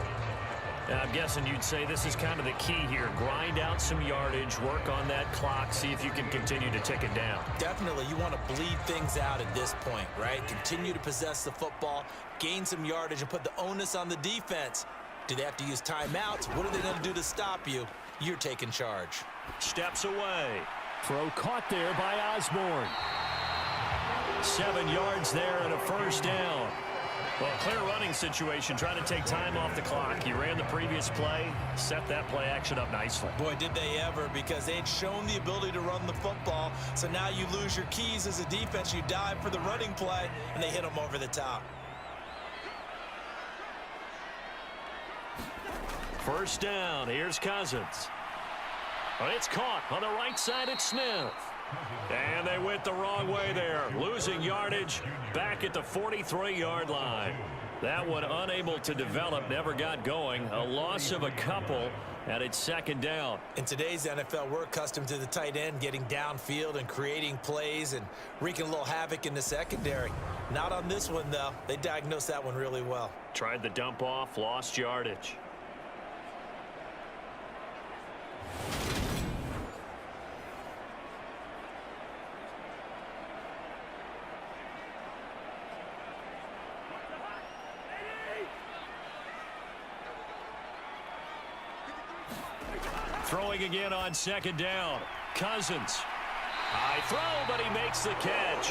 I'm guessing you'd say this is kind of the key here. Grind out some yardage, work on that clock, see if you can continue to tick it down. Definitely, you want to bleed things out at this point, right? Continue to possess the football, gain some yardage, and put the onus on the defense. Do they have to use timeouts? What are they going to do to stop you? You're taking charge. Steps away. Throw caught there by Osborne. 7 yards there and a first down. Well, clear running situation, trying to take time off the clock. He ran the previous play, set that play action up nicely. Boy, did they ever, because they had shown the ability to run the football. So now you lose your keys as a defense. You dive for the running play, and they hit them over the top. First down, here's Cousins. Well, it's caught on the right side at Smith. And they went the wrong way there, losing yardage back at the 43-yard line. That one unable to develop, never got going. A loss of a couple, and it's second down. In today's NFL, we're accustomed to the tight end getting downfield and creating plays and wreaking a little havoc in the secondary. Not on this one, though. They diagnosed that one really well. Tried the dump off, lost yardage. Throwing again on second down. Cousins. High throw, but he makes the catch.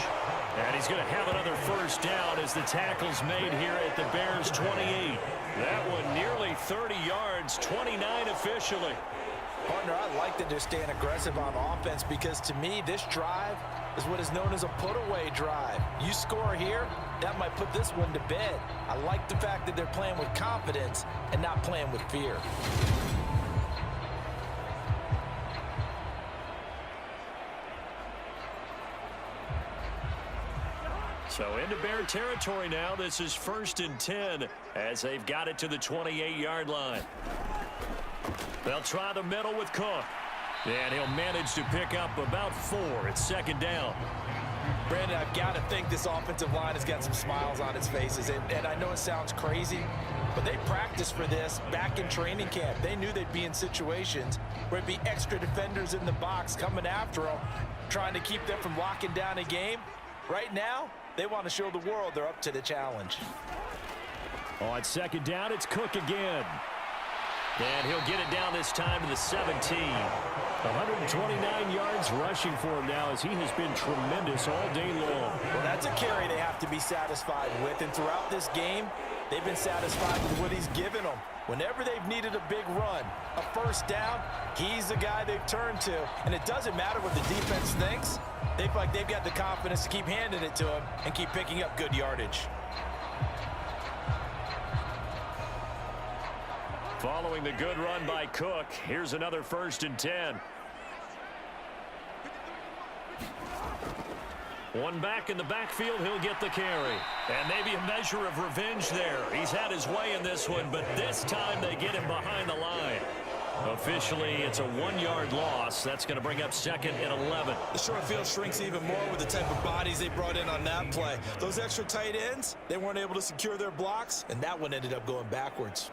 And he's going to have another first down as the tackle's made here at the Bears' 28. That one nearly 30 yards, 29 officially. Partner, I like that they're staying aggressive on offense because, to me, this drive is what is known as a put-away drive. You score here, that might put this one to bed. I like the fact that they're playing with confidence and not playing with fear. So into Bear territory now. This is 1st and 10 as they've got it to the 28-yard line. They'll try the middle with Cook. And he'll manage to pick up about 4. It's second down. Brandon, I've got to think this offensive line has got some smiles on its faces. And I know it sounds crazy, but they practiced for this back in training camp. They knew they'd be in situations where it'd be extra defenders in the box coming after them, trying to keep them from locking down a game. Right now, they want to show the world they're up to the challenge. On second down, it's Cook again. And he'll get it down this time to the 17. 129 yards rushing for him now as he has been tremendous all day long. Well, that's a carry they have to be satisfied with. And throughout this game, they've been satisfied with what he's given them. Whenever they've needed a big run, a first down, he's the guy they've turned to. And it doesn't matter what the defense thinks. They feel like they've got the confidence to keep handing it to him and keep picking up good yardage. Following the good run by Cook, here's another 1st and 10. One back in the backfield, he'll get the carry. And maybe a measure of revenge there. He's had his way in this one, but this time they get him behind the line. Officially, it's a 1-yard loss. That's going to bring up 2nd and 11. The short field shrinks even more with the type of bodies they brought in on that play. Those extra tight ends, they weren't able to secure their blocks, And that one ended up going backwards.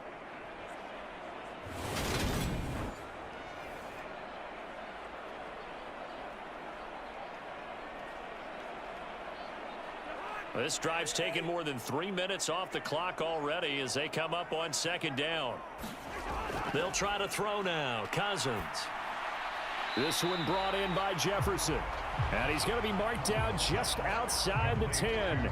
This drive's taken more than 3 minutes off the clock already as they come up on second down. They'll try to throw now. Cousins. This one brought in by Jefferson. And he's going to be marked down just outside the 10.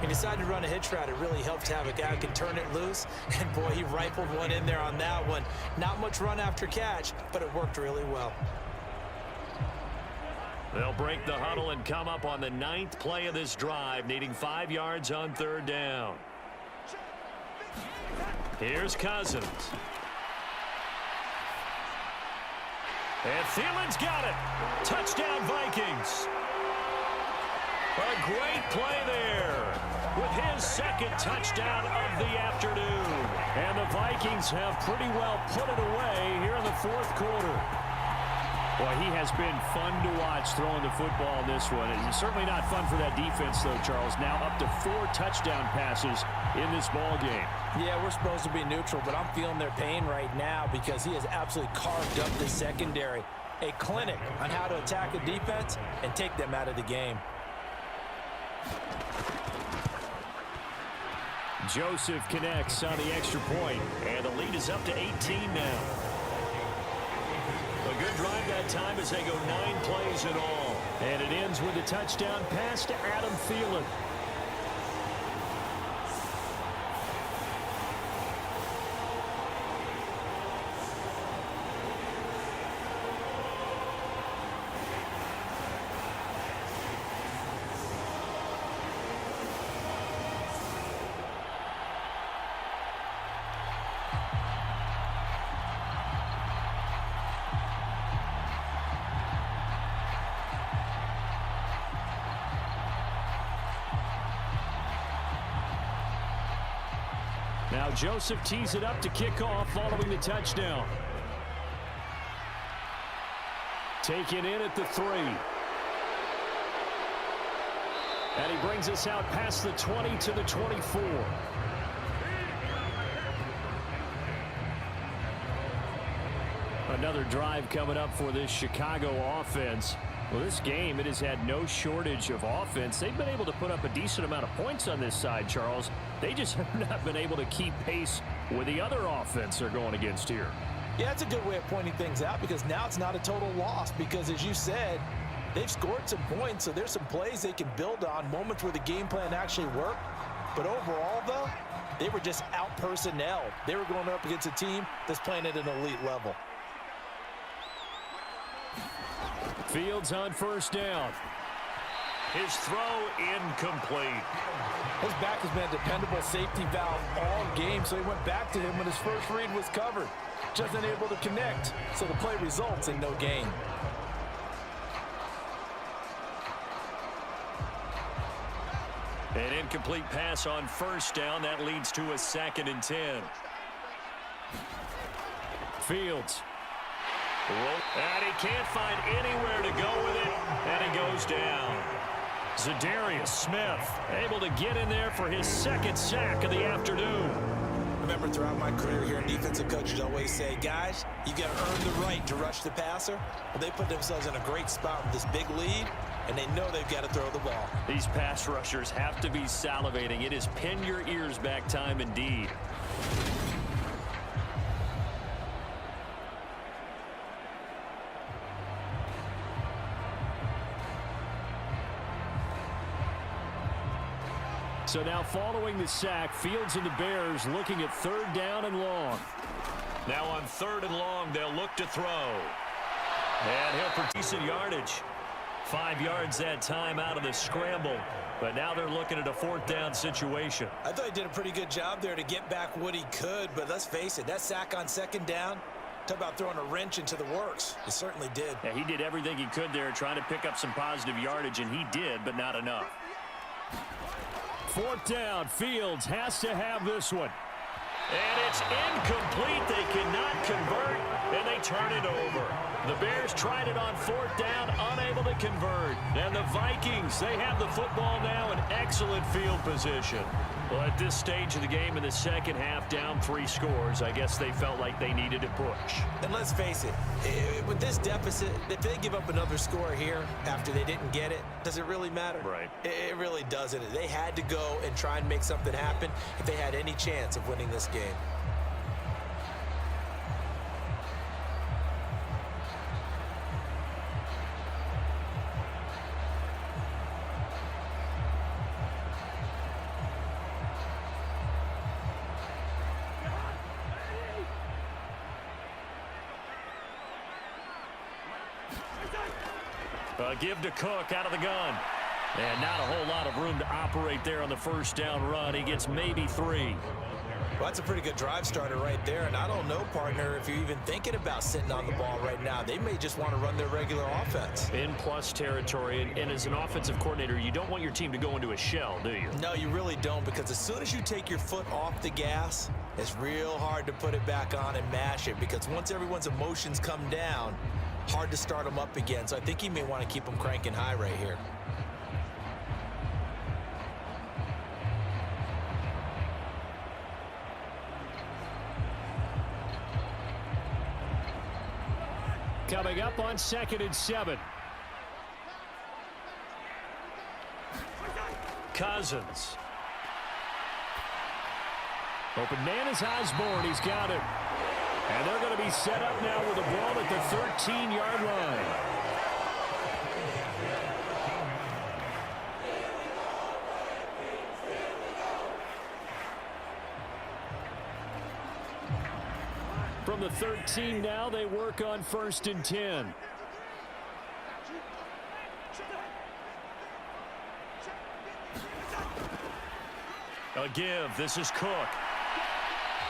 He decided to run a hitch route. It really helped to have a guy who can turn it loose. And, boy, he rifled one in there on that one. Not much run after catch, but it worked really well. They'll break the huddle and come up on the 9th play of this drive, needing 5 yards on 3rd down. Here's Cousins. And Thielen's got it. Touchdown, Vikings. A great play there with his 2nd touchdown of the afternoon. And the Vikings have pretty well put it away here in the 4th quarter. Well, he has been fun to watch throwing the football in this one. It's certainly not fun for that defense, though, Charles. Now up to 4 touchdown passes in this ball game. Yeah, we're supposed to be neutral, but I'm feeling their pain right now because he has absolutely carved up the secondary. A clinic on how to attack the defense and take them out of the game. Joseph connects on the extra point, and the lead is up to 18 now. A good drive that time as they go 9 plays in all. And it ends with a touchdown pass to Adam Thielen. Now Joseph tees it up to kick off following the touchdown. Taken in at the 3. And he brings us out past the 20 to the 24. Another drive coming up for this Chicago offense. Well, this game, it has had no shortage of offense. They've been able to put up a decent amount of points on this side, Charles. They just have not been able to keep pace with the other offense they're going against here. Yeah, that's a good way of pointing things out because now it's not a total loss because, as you said, they've scored some points, so there's some plays they can build on, moments where the game plan actually worked. But overall, though, they were just out-personnel. They were going up against a team that's playing at an elite level. Fields on first down. His throw incomplete. His back has been a dependable safety valve all game, so he went back to him when his first read was covered. Just unable to connect, so the play results in no gain. An incomplete pass on first down. That leads to a 2nd and 10. Fields. And he can't find anywhere to go with it, and he goes down. Zadarius Smith able to get in there for his 2nd sack of the afternoon. Remember, throughout my career here, defensive coaches always say, guys, you got to earn the right to rush the passer. Well, they put themselves in a great spot with this big lead, and they know they've got to throw the ball. These pass rushers have to be salivating. It is pin your ears back time indeed. So now following the sack, Fields and the Bears looking at 3rd down and long. Now on 3rd and long, they'll look to throw. And he'll for decent yardage. 5 yards that time out of the scramble. But now they're looking at a 4th down situation. I thought he did a pretty good job there to get back what he could, but let's face it, that sack on 2nd down, talk about throwing a wrench into the works. He certainly did. Yeah, he did everything he could there trying to pick up some positive yardage, and he did, but not enough. 4th down, Fields has to have this one. And it's incomplete. They cannot convert, and they turn it over. The Bears tried it on 4th down, unable to convert. And the Vikings, they have the football now in excellent field position. Well, at this stage of the game in the second half, down 3 scores, I guess they felt like they needed to push. And let's face it, with this deficit, if they give up another score here after they didn't get it, does it really matter? Right. It really doesn't. They had to go and try and make something happen if they had any chance of winning this game. Give to Cook out of the gun. And not a whole lot of room to operate there on the 1st down run. He gets maybe 3. Well, that's a pretty good drive starter right there. And I don't know, partner, if you're even thinking about sitting on the ball right now. They may just want to run their regular offense. In plus territory. And as an offensive coordinator, you don't want your team to go into a shell, do you? No, you really don't, because as soon as you take your foot off the gas, it's real hard to put it back on and mash it, because once everyone's emotions come down, hard to start him up again. So I think he may want to keep him cranking high right here. Coming up on 2nd and 7. Cousins. Open man is Osborne. He's got it. And they're going to be set up now with the ball at the 13-yard line. From the 13 now, they work on 1st and 10. A give. This is Cook.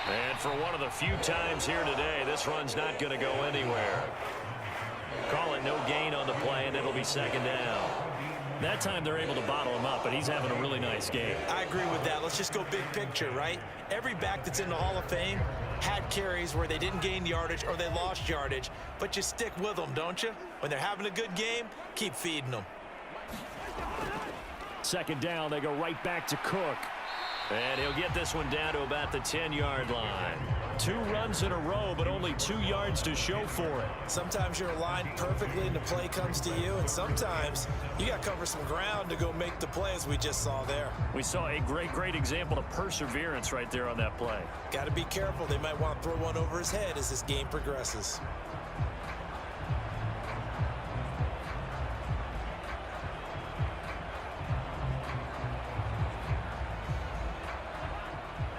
And for one of the few times here today, this run's not going to go anywhere. Call it no gain on the play, and it'll be 2nd down. That time they're able to bottle him up, but he's having a really nice game. I agree with that. Let's just go big picture, right? Every back that's in the Hall of Fame had carries where they didn't gain yardage or they lost yardage, but you stick with them, don't you? When they're having a good game, keep feeding them. 2nd down, they go right back to Cook. And he'll get this one down to about the 10-yard line. 2 runs in a row, but only 2 yards to show for it. Sometimes you're aligned perfectly and the play comes to you, and sometimes you got to cover some ground to go make the play, as we just saw there. We saw a great example of perseverance right there on that play. Got to be careful. They might want to throw one over his head as this game progresses.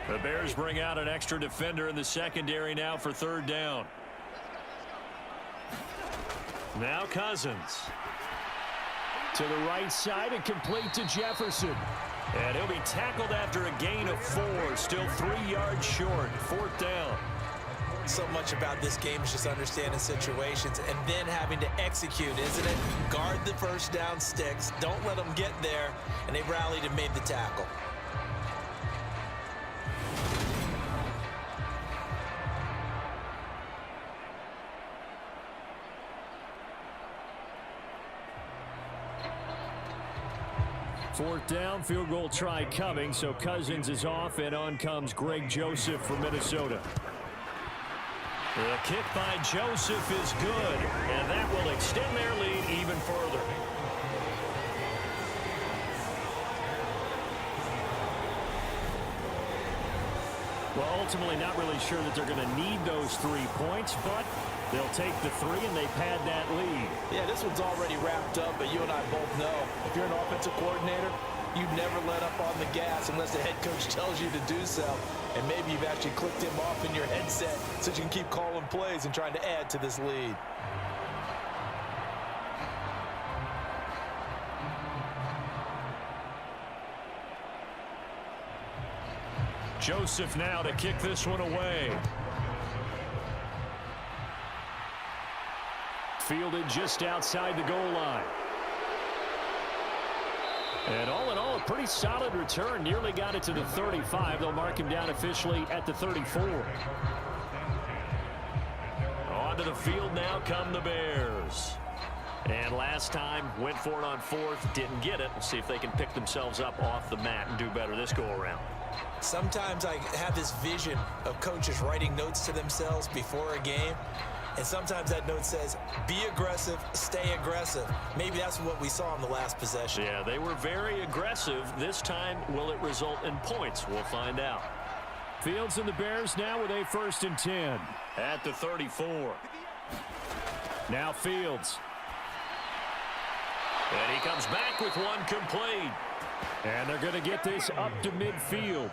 The Bears bring out an extra defender in the secondary now for 3rd down. Now Cousins. To the right side and complete to Jefferson. And he'll be tackled after a gain of 4. Still 3 yards short. 4th down. So much about this game is just understanding situations and then having to execute, isn't it? Guard the 1st down sticks. Don't let them get there. And they rallied and made the tackle. Fourth down, field goal try coming, so Cousins is off, and on comes Greg Joseph from Minnesota. The kick by Joseph is good, and that will extend their lead even further. Well, ultimately not really sure that they're going to need those 3 points, but they'll take the 3 and they pad that lead. Yeah, this one's already wrapped up, but you and I both know if you're an offensive coordinator, you never let up on the gas unless the head coach tells you to do so. And maybe you've actually clicked him off in your headset so you can keep calling plays and trying to add to this lead. Joseph now to kick this one away. Fielded just outside the goal line. And all in all, a pretty solid return. Nearly got it to the 35. They'll mark him down officially at the 34. Onto the field now come the Bears. And last time, went for it on 4th, didn't get it. We'll see if they can pick themselves up off the mat and do better this go-around. Sometimes I have this vision of coaches writing notes to themselves before a game. And sometimes that note says, be aggressive, stay aggressive. Maybe that's what we saw in the last possession. Yeah, they were very aggressive. This time, will it result in points? We'll find out. Fields and the Bears now with a 1st and 10 at the 34. Now Fields. And he comes back with one complete. And they're going to get this up to midfield.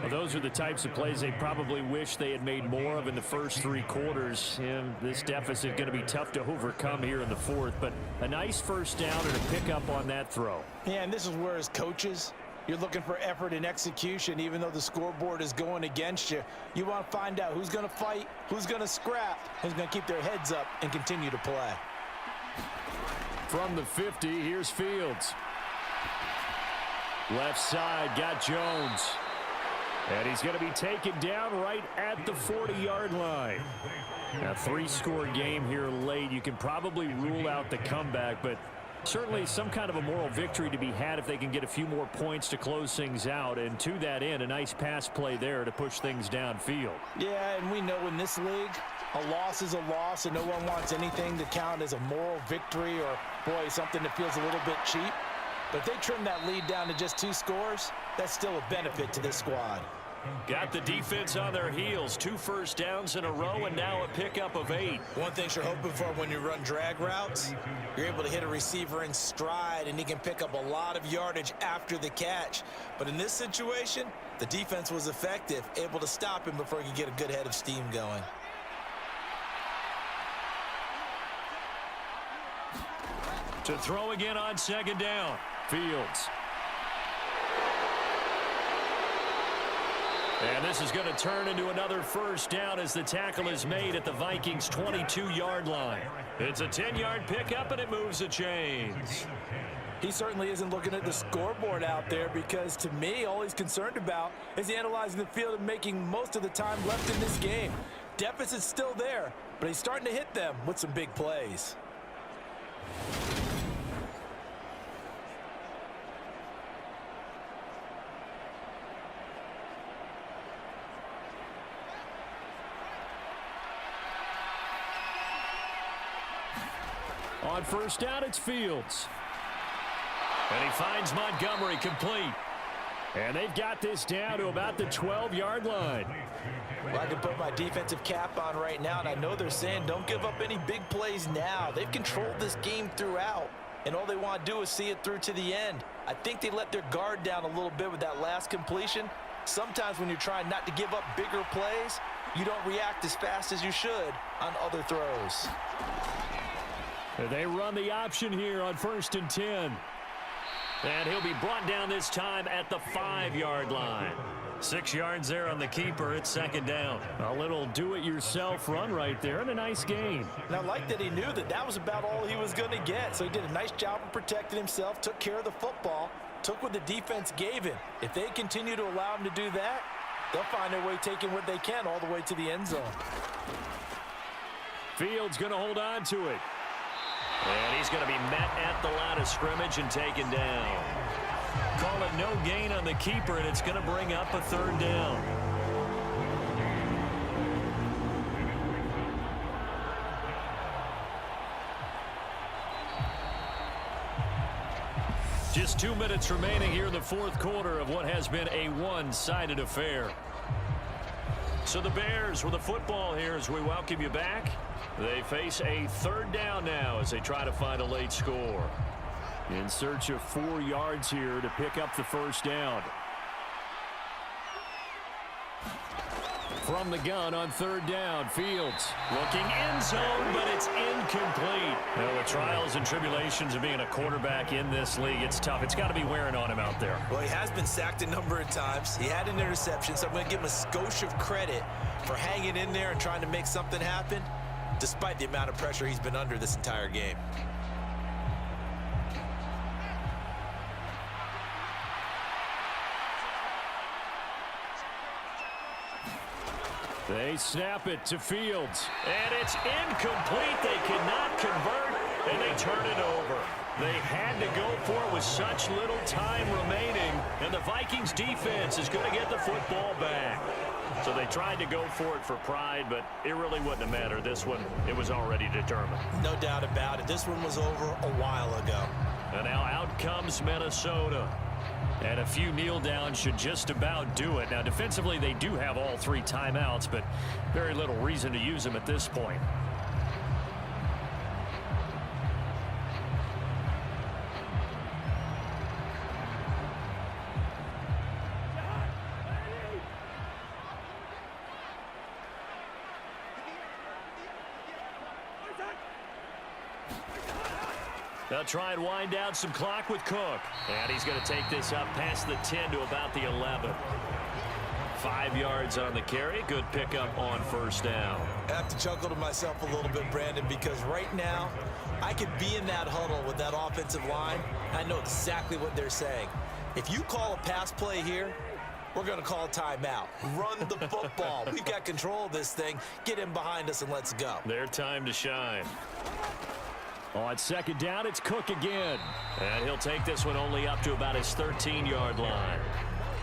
Well, those are the types of plays they probably wish they had made more of in the first 3 quarters. And this deficit going to be tough to overcome here in the 4th. But a nice 1st down and a pickup on that throw. Yeah, and this is where as coaches, you're looking for effort and execution. Even though the scoreboard is going against you, you want to find out who's going to fight, who's going to scrap, who's going to keep their heads up and continue to play. From the 50, here's Fields. Left side, got Jones. And he's going to be taken down right at the 40-yard line. A three-score game here late. You can probably rule out the comeback, but certainly some kind of a moral victory to be had if they can get a few more points to close things out. And to that end, a nice pass play there to push things downfield. Yeah, and we know in this league, a loss is a loss, and no one wants anything to count as a moral victory or, boy, something that feels a little bit cheap. But if they trim that lead down to just 2 scores, that's still a benefit to this squad. Got the defense on their heels. 2 first downs in a row, and now a pickup of 8. One thing you're hoping for when you run drag routes, you're able to hit a receiver in stride, and he can pick up a lot of yardage after the catch. But in this situation, the defense was effective, able to stop him before he could get a good head of steam going. To throw again on second down. Fields. And this is going to turn into another first down as the tackle is made at the Vikings' 22-yard line. It's a 10-yard pickup, and it moves the chains. He certainly isn't looking at the scoreboard out there because, to me, all he's concerned about is analyzing the field and making most of the time left in this game. Deficit's still there, but he's starting to hit them with some big plays. On first down, it's Fields. And he finds Montgomery complete. And they've got this down to about the 12-yard line. Well, I can put my defensive cap on right now, and I know they're saying don't give up any big plays now. They've controlled this game throughout, and all they want to do is see it through to the end. I think they let their guard down a little bit with that last completion. Sometimes when you're trying not to give up bigger plays, you don't react as fast as you should on other throws. They run the option here on 1st and 10. And he'll be brought down this time at the 5-yard line. 6 yards there on the keeper. It's second down. A little do-it-yourself run right there and a nice gain. And I like that he knew that that was about all he was going to get. So he did a nice job of protecting himself, took care of the football, took what the defense gave him. If they continue to allow him to do that, they'll find their way taking what they can all the way to the end zone. Fields going to hold on to it. And he's going to be met at the line of scrimmage and taken down. Call it no gain on the keeper, and it's going to bring up a 3rd down. Just 2 minutes remaining here in the 4th quarter of what has been a one-sided affair. So the Bears with the football here as we welcome you back. They face a 3rd down now as they try to find a late score. In search of 4 yards here to pick up the first down. From the gun on 3rd down, Fields Looking end zone, but it's incomplete. Now, the trials and tribulations of being a quarterback in this league, it's tough. It's got to be wearing on him out there. Well, he has been sacked a number of times. He had an interception, so I'm going to give him a skosh of credit for hanging in there and trying to make something happen, despite the amount of pressure he's been under this entire game. They snap it to Fields. And it's incomplete. They cannot convert, and they turn it over. They had to go for it with such little time remaining, and the Vikings defense is going to get the football back. So they tried to go for it for pride, but it really wouldn't have mattered. This one, it was already determined. No doubt about it. This one was over a while ago. And now out comes Minnesota. And a few kneel downs should just about do it. Now, defensively, they do have all 3 timeouts, but very little reason to use them at this point. They'll try and wind down some clock with Cook. And he's going to take this up past the 10 to about the 11. 5 yards on the carry. Good pickup on first down. I have to chuckle to myself a little bit, Brandon, because right now I could be in that huddle with that offensive line. I know exactly what they're saying. If you call a pass play here, we're going to call timeout. Run the football. We've got control of this thing. Get him behind us and let's go. Their time to shine. On second down, it's Cook again. And he'll take this one only up to about his 13-yard line.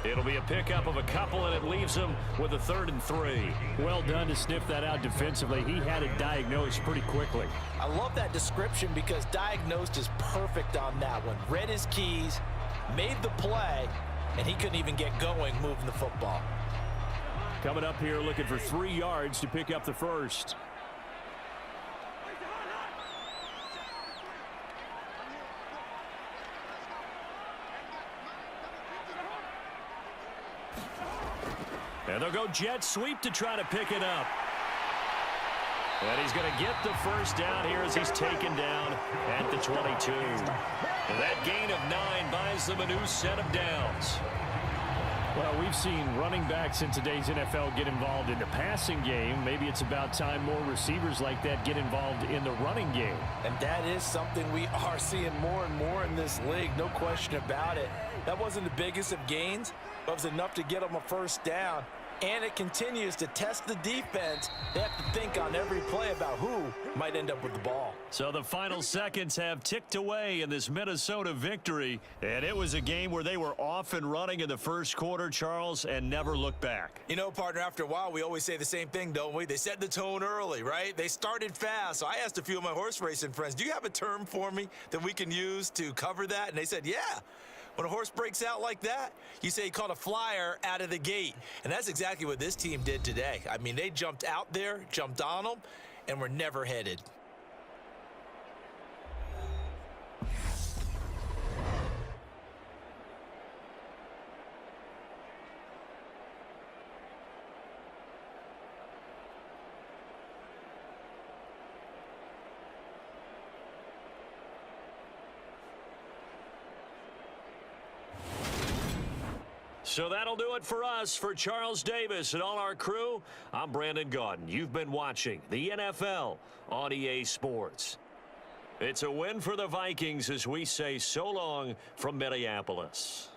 It'll be a pickup of a couple, and it leaves him with a 3rd and 3. Well done to sniff that out defensively. He had it diagnosed pretty quickly. I love that description because diagnosed is perfect on that one. Read his keys, made the play, and he couldn't even get going moving the football. Coming up here looking for 3 yards to pick up the first. And they'll go jet sweep to try to pick it up. And he's going to get the first down here as he's taken down at the 22. And that gain of 9 buys them a new set of downs. Well, we've seen running backs in today's NFL get involved in the passing game. Maybe it's about time more receivers like that get involved in the running game. And that is something we are seeing more and more in this league, no question about it. That wasn't the biggest of gains, but it was enough to get them a first down. And it continues to test the defense. They have to think on every play about who might end up with the ball. So the final seconds have ticked away in this Minnesota victory. And it was a game where they were off and running in the first quarter, Charles, and never looked back. You know, partner, after a while, we always say the same thing, don't we? They set the tone early, right? They started fast. So I asked a few of my horse racing friends, do you have a term for me that we can use to cover that? And they said, yeah. When a horse breaks out like that, you say he caught a flyer out of the gate. And that's exactly what this team did today. I mean, they jumped out there, jumped on them, and were never headed. So that'll do it for us. For Charles Davis and all our crew, I'm Brandon Gaudin. You've been watching the NFL on EA Sports. It's a win for the Vikings as we say so long from Minneapolis.